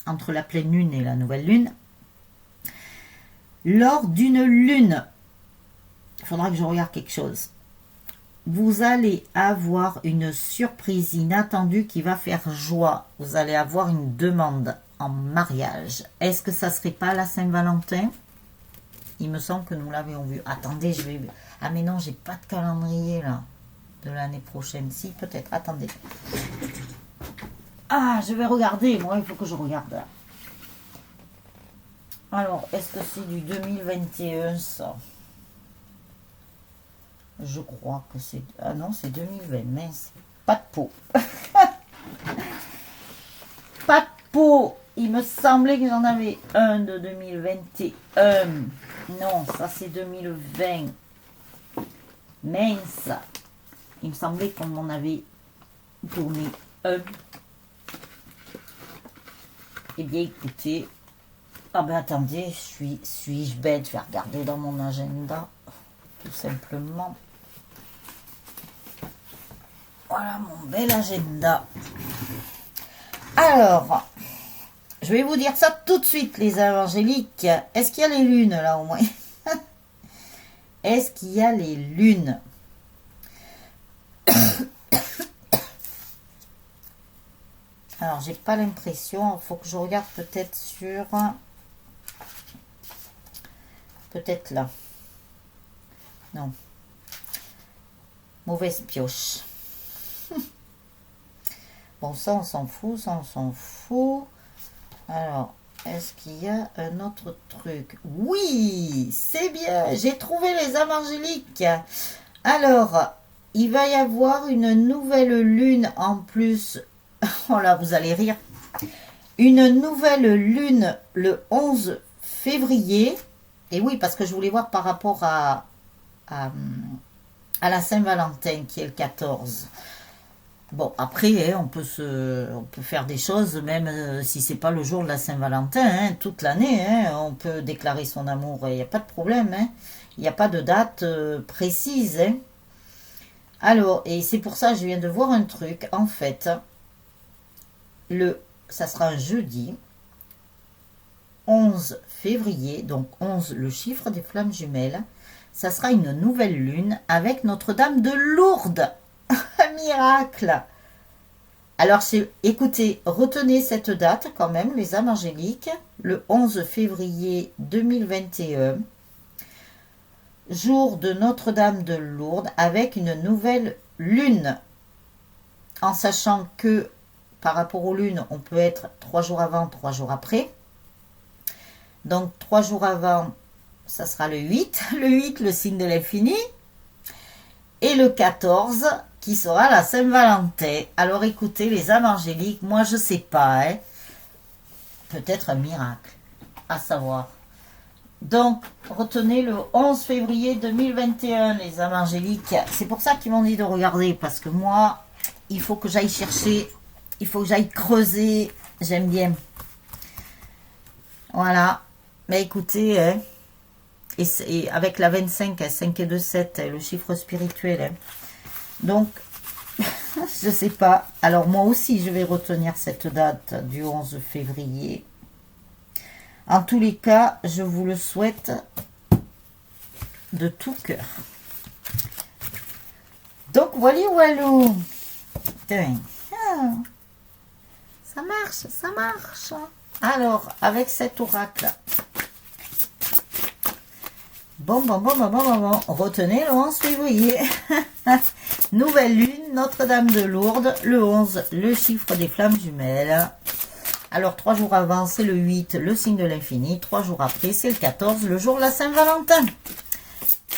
entre la pleine lune et la nouvelle lune. Lors d'une lune, il faudra que je regarde quelque chose. Vous allez avoir une surprise inattendue qui va faire joie. Vous allez avoir une demande en mariage. Est-ce que ça ne serait pas la Saint-Valentin? Il me semble que nous l'avions vu. Attendez, je vais... Ah mais non, j'ai pas de calendrier là. de l'année prochaine. Si, peut-être. Attendez. Ah, je vais regarder. Moi, il faut que je regarde. Alors, est-ce que c'est du 2021, ça? Je crois que c'est... Ah non, c'est 2020. Mince. Pas de peau. Pas de peau. Il me semblait que j'en avais un de 2021. Non, ça c'est 2020. Mince. Il me semblait qu'on m'en avait tourné un. Eh bien, écoutez. Ah ben attendez, suis-je bête? Je vais regarder dans mon agenda. Tout simplement. Voilà mon bel agenda. Alors, je vais vous dire ça tout de suite, les angéliques. Est-ce qu'il y a les lunes là au moins? Est-ce qu'il y a les lunes? Alors, j'ai pas l'impression. Il faut que je regarde peut-être sur... Peut-être là. Non. Mauvaise pioche. Bon, ça, on s'en fout. Ça, on s'en fout. Alors, est-ce qu'il y a un autre truc? Oui, c'est bien. J'ai trouvé les âmes angéliques. Alors, il va y avoir une nouvelle lune en plus. Oh là, vous allez rire. Une nouvelle lune le 11 février. Et oui, parce que je voulais voir par rapport à la Saint-Valentin qui est le 14. Bon, après, hein, on peut faire des choses, même si c'est pas le jour de la Saint-Valentin, hein, toute l'année, hein, on peut déclarer son amour, il n'y a pas de problème, hein, il n'y a pas de date précise. Hein. Alors, et c'est pour ça que je viens de voir un truc, en fait, ça sera un jeudi, 11 février, donc 11, le chiffre des flammes jumelles, ça sera une nouvelle lune avec Notre-Dame de Lourdes. Un miracle. Alors, écoutez, retenez cette date quand même, les âmes angéliques, le 11 février 2021, jour de Notre-Dame de Lourdes, avec une nouvelle lune. En sachant que, par rapport aux lunes, on peut être 3 jours avant, 3 jours après. Donc, 3 jours avant, ça sera le 8. Le 8, le signe de l'infini. Et le 14, qui sera la Saint-Valentin. Alors écoutez, les âmes angéliques, moi je sais pas, hein. Peut-être un miracle, à savoir. Donc, retenez le 11 février 2021, les âmes angéliques. C'est pour ça qu'ils m'ont dit de regarder, parce que moi, il faut que j'aille chercher, il faut que j'aille creuser, j'aime bien. Voilà, mais écoutez, hein. Et avec la 25, 5 et 2, 7, le chiffre spirituel. Hein. Donc, je sais pas. Alors, moi aussi, je vais retenir cette date du 11 février. En tous les cas, je vous le souhaite de tout cœur. Donc, voilà, walou. Ça marche, ça marche. Alors, avec cet oracle... Bon, retenez le 11 février. Nouvelle lune, Notre-Dame de Lourdes, le 11, le chiffre des flammes jumelles. Alors, 3 jours avant, c'est le 8, le signe de l'infini. 3 jours après, c'est le 14, le jour de la Saint-Valentin.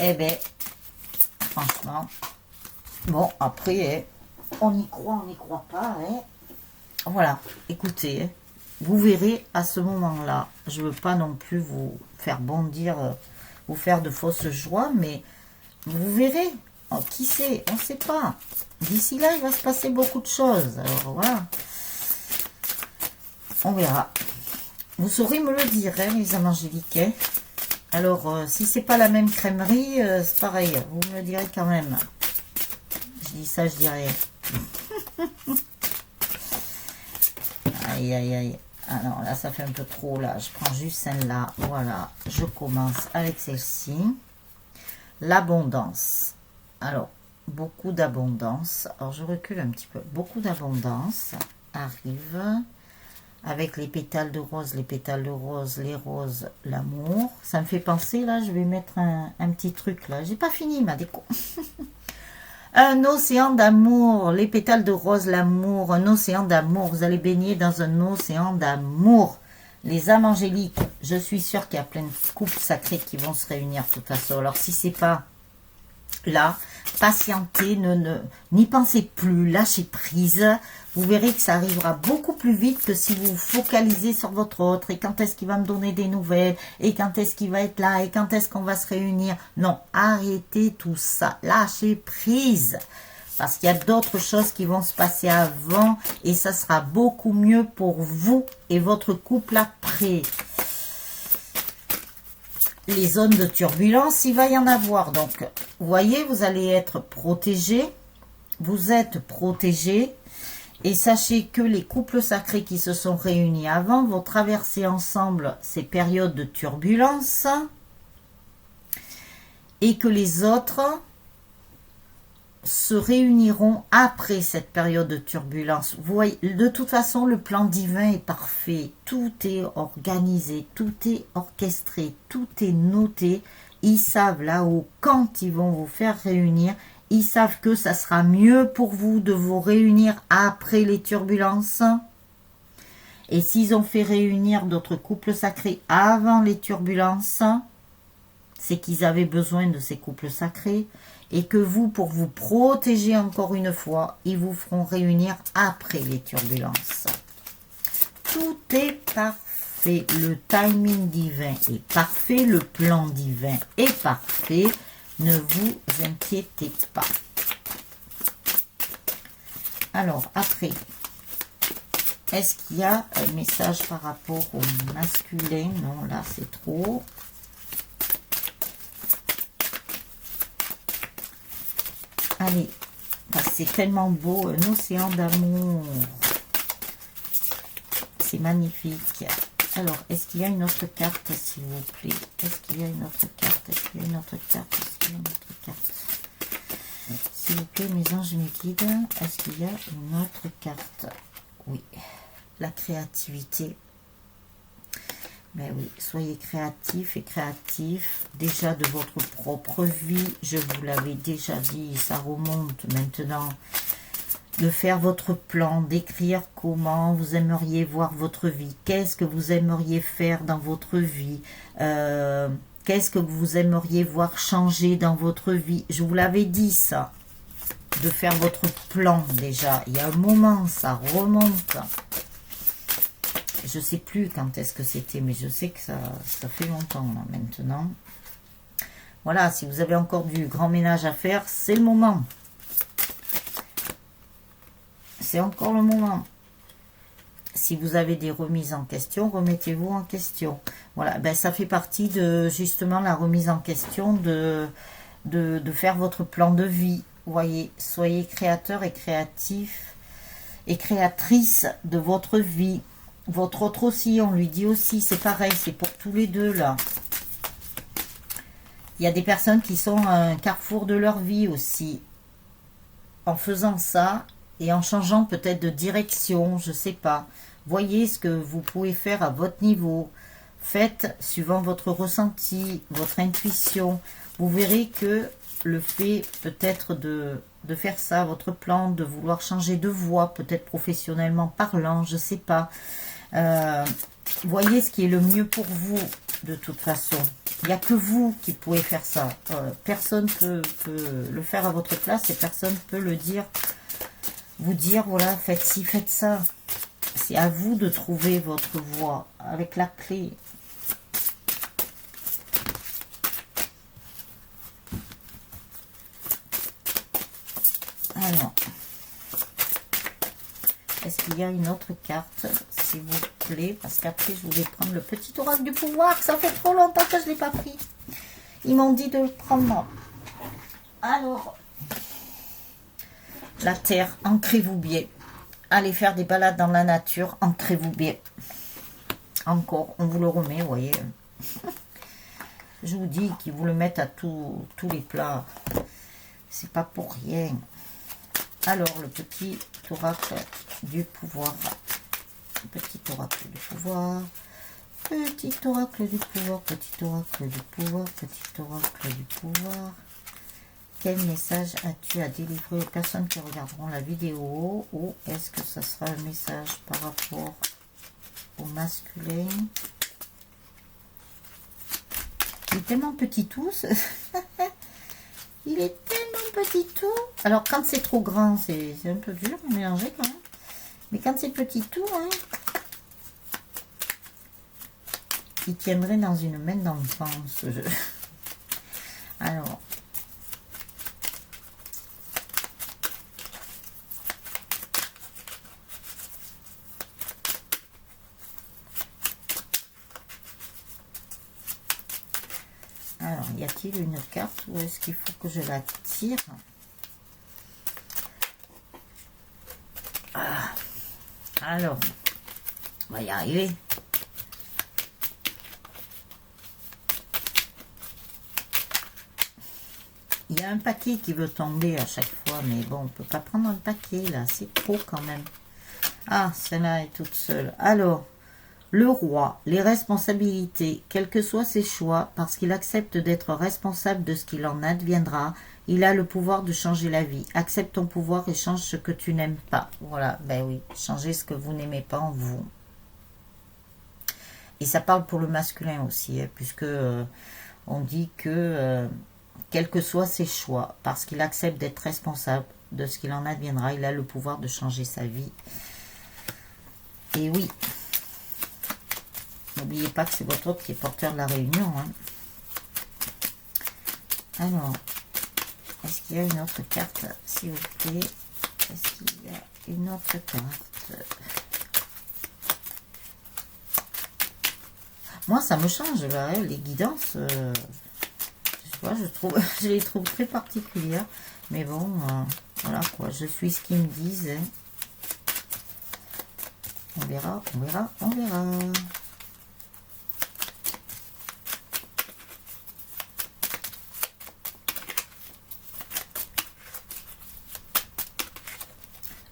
Eh bien, franchement, bon, après, on y croit, on n'y croit pas. Hein. Voilà, écoutez, vous verrez à ce moment-là. Je ne veux pas non plus vous faire bondir... vous faire de fausses joies, mais vous verrez, oh, qui sait, on ne sait pas. D'ici là, il va se passer beaucoup de choses. Alors voilà, on verra. Vous saurez me le dire, hein, les âmes angéliques. Hein. Alors, si c'est pas la même crèmerie, c'est pareil. Vous me le direz quand même. Je dis ça, je dis rien. Aïe, aïe, aïe. Ah non, là, ça fait un peu trop, là. Je prends juste celle-là. Voilà. Je commence avec celle-ci. L'abondance. Alors, beaucoup d'abondance. Alors, je recule un petit peu. Beaucoup d'abondance arrive avec les pétales de rose, les roses, l'amour. Ça me fait penser, là, je vais mettre un petit truc, là. J'ai pas fini ma déco. Un océan d'amour, les pétales de rose, l'amour, un océan d'amour. Vous allez baigner dans un océan d'amour. Les âmes angéliques, je suis sûre qu'il y a plein de couples sacrés qui vont se réunir de toute façon. Alors si c'est pas là, patientez, n'y pensez plus, lâchez prise. Vous verrez que ça arrivera beaucoup plus vite que si vous vous focalisez sur votre autre. Et quand est-ce qu'il va me donner des nouvelles? Et quand est-ce qu'il va être là? Et quand est-ce qu'on va se réunir? Non, arrêtez tout ça. Lâchez prise. Parce qu'il y a d'autres choses qui vont se passer avant. Et ça sera beaucoup mieux pour vous et votre couple après. Les zones de turbulence, il va y en avoir. Donc, vous voyez, vous allez être protégés. Vous êtes protégés. Et sachez que les couples sacrés qui se sont réunis avant vont traverser ensemble ces périodes de turbulence. Et que les autres se réuniront après cette période de turbulence. Vous voyez, de toute façon, le plan divin est parfait. Tout est organisé, tout est orchestré, tout est noté. Ils savent là-haut quand ils vont vous faire réunir. Ils savent que ça sera mieux pour vous de vous réunir après les turbulences. Et s'ils ont fait réunir d'autres couples sacrés avant les turbulences, c'est qu'ils avaient besoin de ces couples sacrés. Et que vous, pour vous protéger encore une fois, ils vous feront réunir après les turbulences. Tout est parfait. Le timing divin est parfait. Le plan divin est parfait. Ne vous inquiétez pas. Alors, après, est-ce qu'il y a un message par rapport au masculin? Non, là, c'est trop. Allez, parce que c'est tellement beau, un océan d'amour. C'est magnifique. Alors, est-ce qu'il y a une autre carte, s'il vous plaît? Est-ce qu'il y a une autre carte? Est-ce qu'il y a une autre carte? Est-ce qu'il y a une autre carte? S'il vous plaît, mes anges, mes guides, est-ce qu'il y a une autre carte? Oui, la créativité. Ben oui, soyez créatifs et créatifs. Déjà de votre propre vie, je vous l'avais déjà dit, ça remonte maintenant. De faire votre plan, d'écrire comment vous aimeriez voir votre vie. Qu'est-ce que vous aimeriez faire dans votre vie? Qu'est-ce que vous aimeriez voir changer dans votre vie? Je vous l'avais dit ça. De faire votre plan déjà. Il y a un moment, ça remonte. Je ne sais plus quand est-ce que c'était, mais je sais que ça fait longtemps là, maintenant. Voilà, si vous avez encore du grand ménage à faire, c'est le moment. C'est encore le moment. Si vous avez des remises en question, remettez-vous en question. Voilà, ben ça fait partie de justement la remise en question de faire votre plan de vie. Vous voyez, soyez créateur et créatif et créatrice de votre vie. Votre autre aussi, on lui dit aussi, c'est pareil, c'est pour tous les deux là. Il y a des personnes qui sont à un carrefour de leur vie aussi. En faisant ça et en changeant peut-être de direction, je ne sais pas. Voyez ce que vous pouvez faire à votre niveau. Faites suivant votre ressenti, votre intuition. Vous verrez que le fait peut-être de faire ça, votre plan, de vouloir changer de voie, peut-être professionnellement parlant, je ne sais pas. Voyez ce qui est le mieux pour vous de toute façon. Il n'y a que vous qui pouvez faire ça. Personne peut le faire à votre place et personne peut le dire. Vous dire, voilà, faites ci, faites ça. C'est à vous de trouver votre voie avec la clé. Alors, est-ce qu'il y a une autre carte, s'il vous plaît? Parce qu'après, je voulais prendre le petit oracle du pouvoir. Ça fait trop longtemps que je ne l'ai pas pris. Ils m'ont dit de le prendre. Alors, la terre, ancrez-vous bien. Allez faire des balades dans la nature, ancrez-vous bien. Encore, on vous le remet, vous voyez. Je vous dis qu'ils vous le mettent à tous les plats. C'est pas pour rien. Alors, le petit oracle du pouvoir. Petit oracle du pouvoir. Petit oracle du pouvoir. Petit oracle du pouvoir. Petit oracle du pouvoir. quel message as-tu à délivrer aux personnes qui regarderont la vidéo? Ou est-ce que ça sera un message par rapport au masculin? Il est tellement petit tout. Il est tellement petit tout. Alors, quand c'est trop grand, c'est un peu dur à mélanger quand même. Mais quand c'est petit tout, hein, il tiendrait dans une main d'enfant, ce jeu. Alors, y a-t-il une carte ou est-ce qu'il faut que je la tire? Alors, on va y arriver. Il y a un paquet qui veut tomber à chaque fois, mais bon, on ne peut pas prendre un paquet là, c'est trop quand même. Ah, celle-là est toute seule. Alors, le roi, les responsabilités, quels que soient ses choix, parce qu'il accepte d'être responsable de ce qu'il en adviendra, il a le pouvoir de changer la vie. Accepte ton pouvoir et change ce que tu n'aimes pas. Voilà, ben oui, changez ce que vous n'aimez pas en vous. Et ça parle pour le masculin aussi, hein, puisque on dit que quels que soient ses choix, parce qu'il accepte d'être responsable de ce qu'il en adviendra, il a le pouvoir de changer sa vie. Et oui, n'oubliez pas que c'est votre autre qui est porteur de la réunion. Hein. Alors, est-ce qu'il y a une autre carte, s'il vous plaît? Est-ce qu'il y a une autre carte? Moi, ça me change, là, hein, les guidances. Je les trouve très particulières. Mais bon, voilà quoi, je suis ce qu'ils me disent. Hein. On verra, on verra, on verra.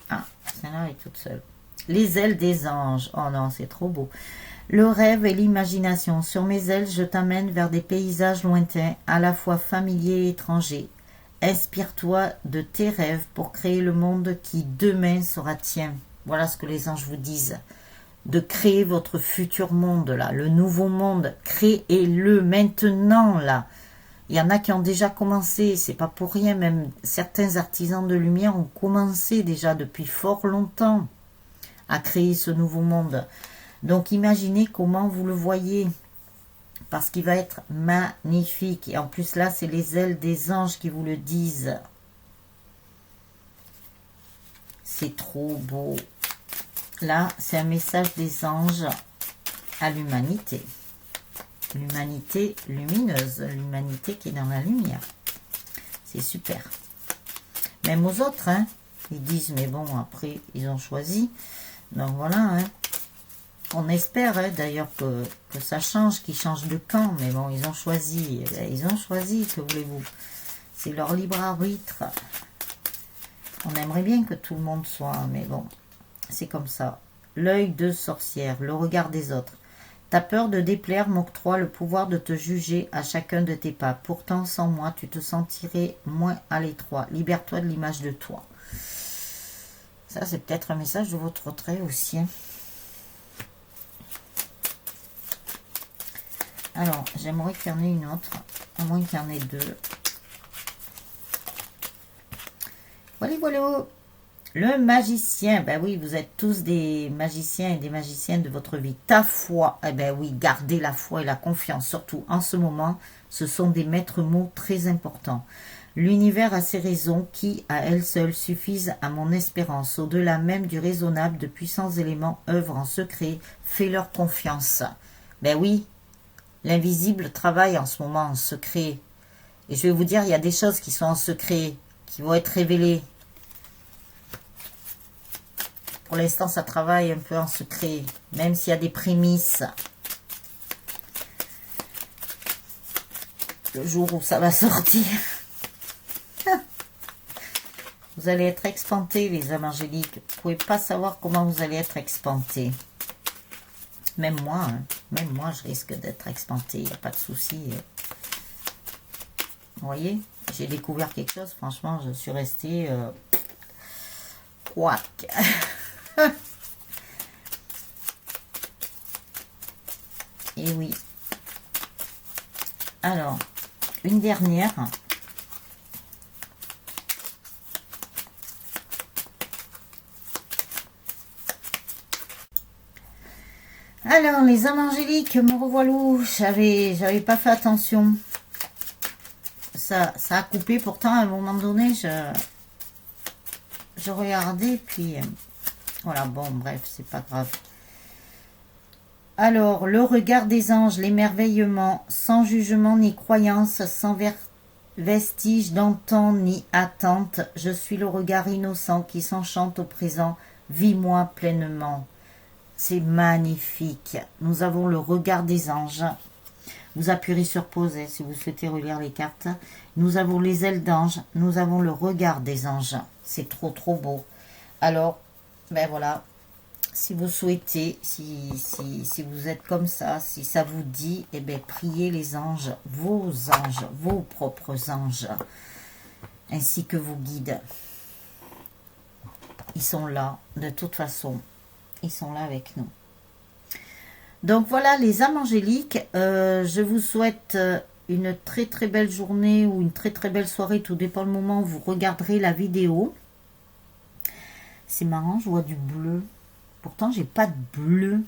Ah, celle-là est toute seule. Les ailes des anges. Oh non, c'est trop beau. Le rêve et l'imagination. Sur mes ailes, je t'amène vers des paysages lointains, à la fois familiers et étrangers. Inspire-toi de tes rêves pour créer le monde qui demain sera tien. Voilà ce que les anges vous disent. De créer votre futur monde, là, le nouveau monde. Créez-le maintenant, là. Il y en a qui ont déjà commencé, c'est pas pour rien, même certains artisans de lumière ont commencé déjà depuis fort longtemps à créer ce nouveau monde. Donc imaginez comment vous le voyez, parce qu'il va être magnifique. Et en plus là, c'est les ailes des anges qui vous le disent. C'est trop beau. Là, c'est un message des anges à l'humanité. L'humanité lumineuse, l'humanité qui est dans la lumière. C'est super. Même aux autres, hein, ils disent, mais bon, après, ils ont choisi. Donc voilà, hein. On espère hein, d'ailleurs que ça change, qu'ils changent de camp, mais bon, ils ont choisi. Ils ont choisi, que voulez-vous? C'est leur libre arbitre. On aimerait bien que tout le monde soit, mais bon, c'est comme ça. L'œil de sorcière, le regard des autres. Ta peur de déplaire m'octroie le pouvoir de te juger à chacun de tes pas. Pourtant, sans moi, tu te sentirais moins à l'étroit. Libère-toi de l'image de toi. Ça, c'est peut-être un message de votre retrait aussi. Hein. Alors, j'aimerais qu'il y en ait une autre, à moins qu'il y en ait deux. Voilà, voilà. Le magicien, ben oui, vous êtes tous des magiciens et des magiciennes de votre vie. Ta foi, eh ben oui, gardez la foi et la confiance, surtout en ce moment, ce sont des maîtres mots très importants. L'univers a ses raisons qui, à elles seules, suffisent à mon espérance. Au-delà même du raisonnable, de puissants éléments œuvrent en secret. Fais-leur confiance. Ben oui, l'invisible travaille en ce moment en secret. Et je vais vous dire, il y a des choses qui sont en secret, qui vont être révélées. Pour l'instant, ça travaille un peu en secret, même s'il y a des prémices. Le jour où ça va sortir, vous allez être expantés, les âmes angéliques. Vous ne pouvez pas savoir comment vous allez être expantés. Même moi, hein. Même moi, je risque d'être expanté. Il n'y a pas de souci. Vous voyez? j'ai découvert quelque chose, franchement, je suis restée couac. Et oui. Alors, une dernière. Alors, les âmes angéliques, me revoilà. J'avais pas fait attention. Ça a coupé, pourtant, à un moment donné, je regardais, puis voilà, bon, bref, c'est pas grave. Alors, le regard des anges, l'émerveillement, sans jugement ni croyance, sans vestige d'entente ni attente, je suis le regard innocent qui s'enchante au présent, vis-moi pleinement. C'est magnifique. Nous avons le regard des anges. Vous appuierez sur pause si vous souhaitez relire les cartes. Nous avons les ailes d'ange. Nous avons le regard des anges. C'est trop, trop beau. Alors, ben voilà. Si vous souhaitez, si vous êtes comme ça, si ça vous dit, eh bien, priez les anges, vos propres anges, ainsi que vos guides. Ils sont là, de toute façon. Ils sont là avec nous. Donc voilà les âmes angéliques, je vous souhaite une très très belle journée ou une très très belle soirée, tout dépend le moment où vous regarderez la vidéo. C'est marrant, je vois du bleu. Pourtant j'ai pas de bleu.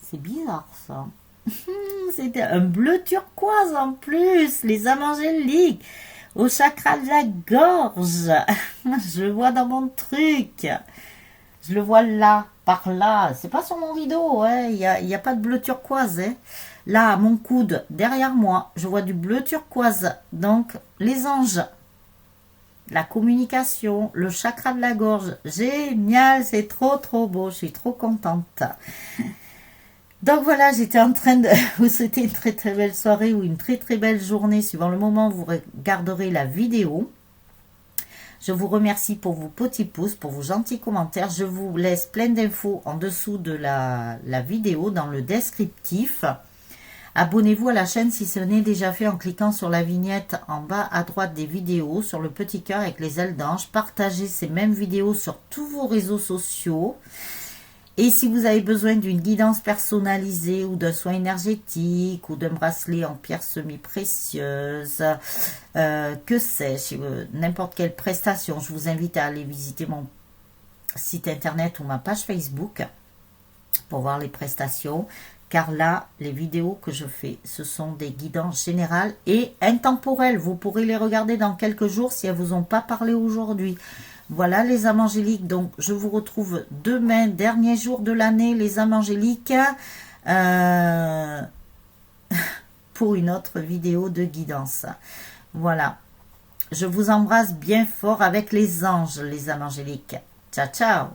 C'est bizarre ça. C'était un bleu turquoise en plus, les âmes angéliques, au chakra de la gorge. Je le vois dans mon truc. Je le vois là, par là. C'est pas sur mon rideau, hein. Il y a pas de bleu turquoise. Hein. Là, à mon coude, derrière moi, je vois du bleu turquoise. Donc, les anges, la communication, le chakra de la gorge. Génial, c'est trop, trop beau. Je suis trop contente. Donc voilà, j'étais en train de vous souhaiter une très, très belle soirée ou une très, très belle journée, suivant le moment où vous regarderez la vidéo. Je vous remercie pour vos petits pouces, pour vos gentils commentaires. Je vous laisse plein d'infos en dessous de la vidéo, dans le descriptif. Abonnez-vous à la chaîne si ce n'est déjà fait en cliquant sur la vignette en bas à droite des vidéos, sur le petit cœur avec les ailes d'ange. Partagez ces mêmes vidéos sur tous vos réseaux sociaux. Et si vous avez besoin d'une guidance personnalisée ou d'un soin énergétique ou d'un bracelet en pierre semi-précieuse, que sais-je, n'importe quelle prestation, je vous invite à aller visiter mon site internet ou ma page Facebook pour voir les prestations. Car là, les vidéos que je fais, ce sont des guidances générales et intemporelles. Vous pourrez les regarder dans quelques jours si elles ne vous ont pas parlé aujourd'hui. Voilà les âmes angéliques, donc je vous retrouve demain, dernier jour de l'année, les âmes angéliques, pour une autre vidéo de guidance. Voilà, je vous embrasse bien fort avec les anges, les âmes angéliques. Ciao, ciao.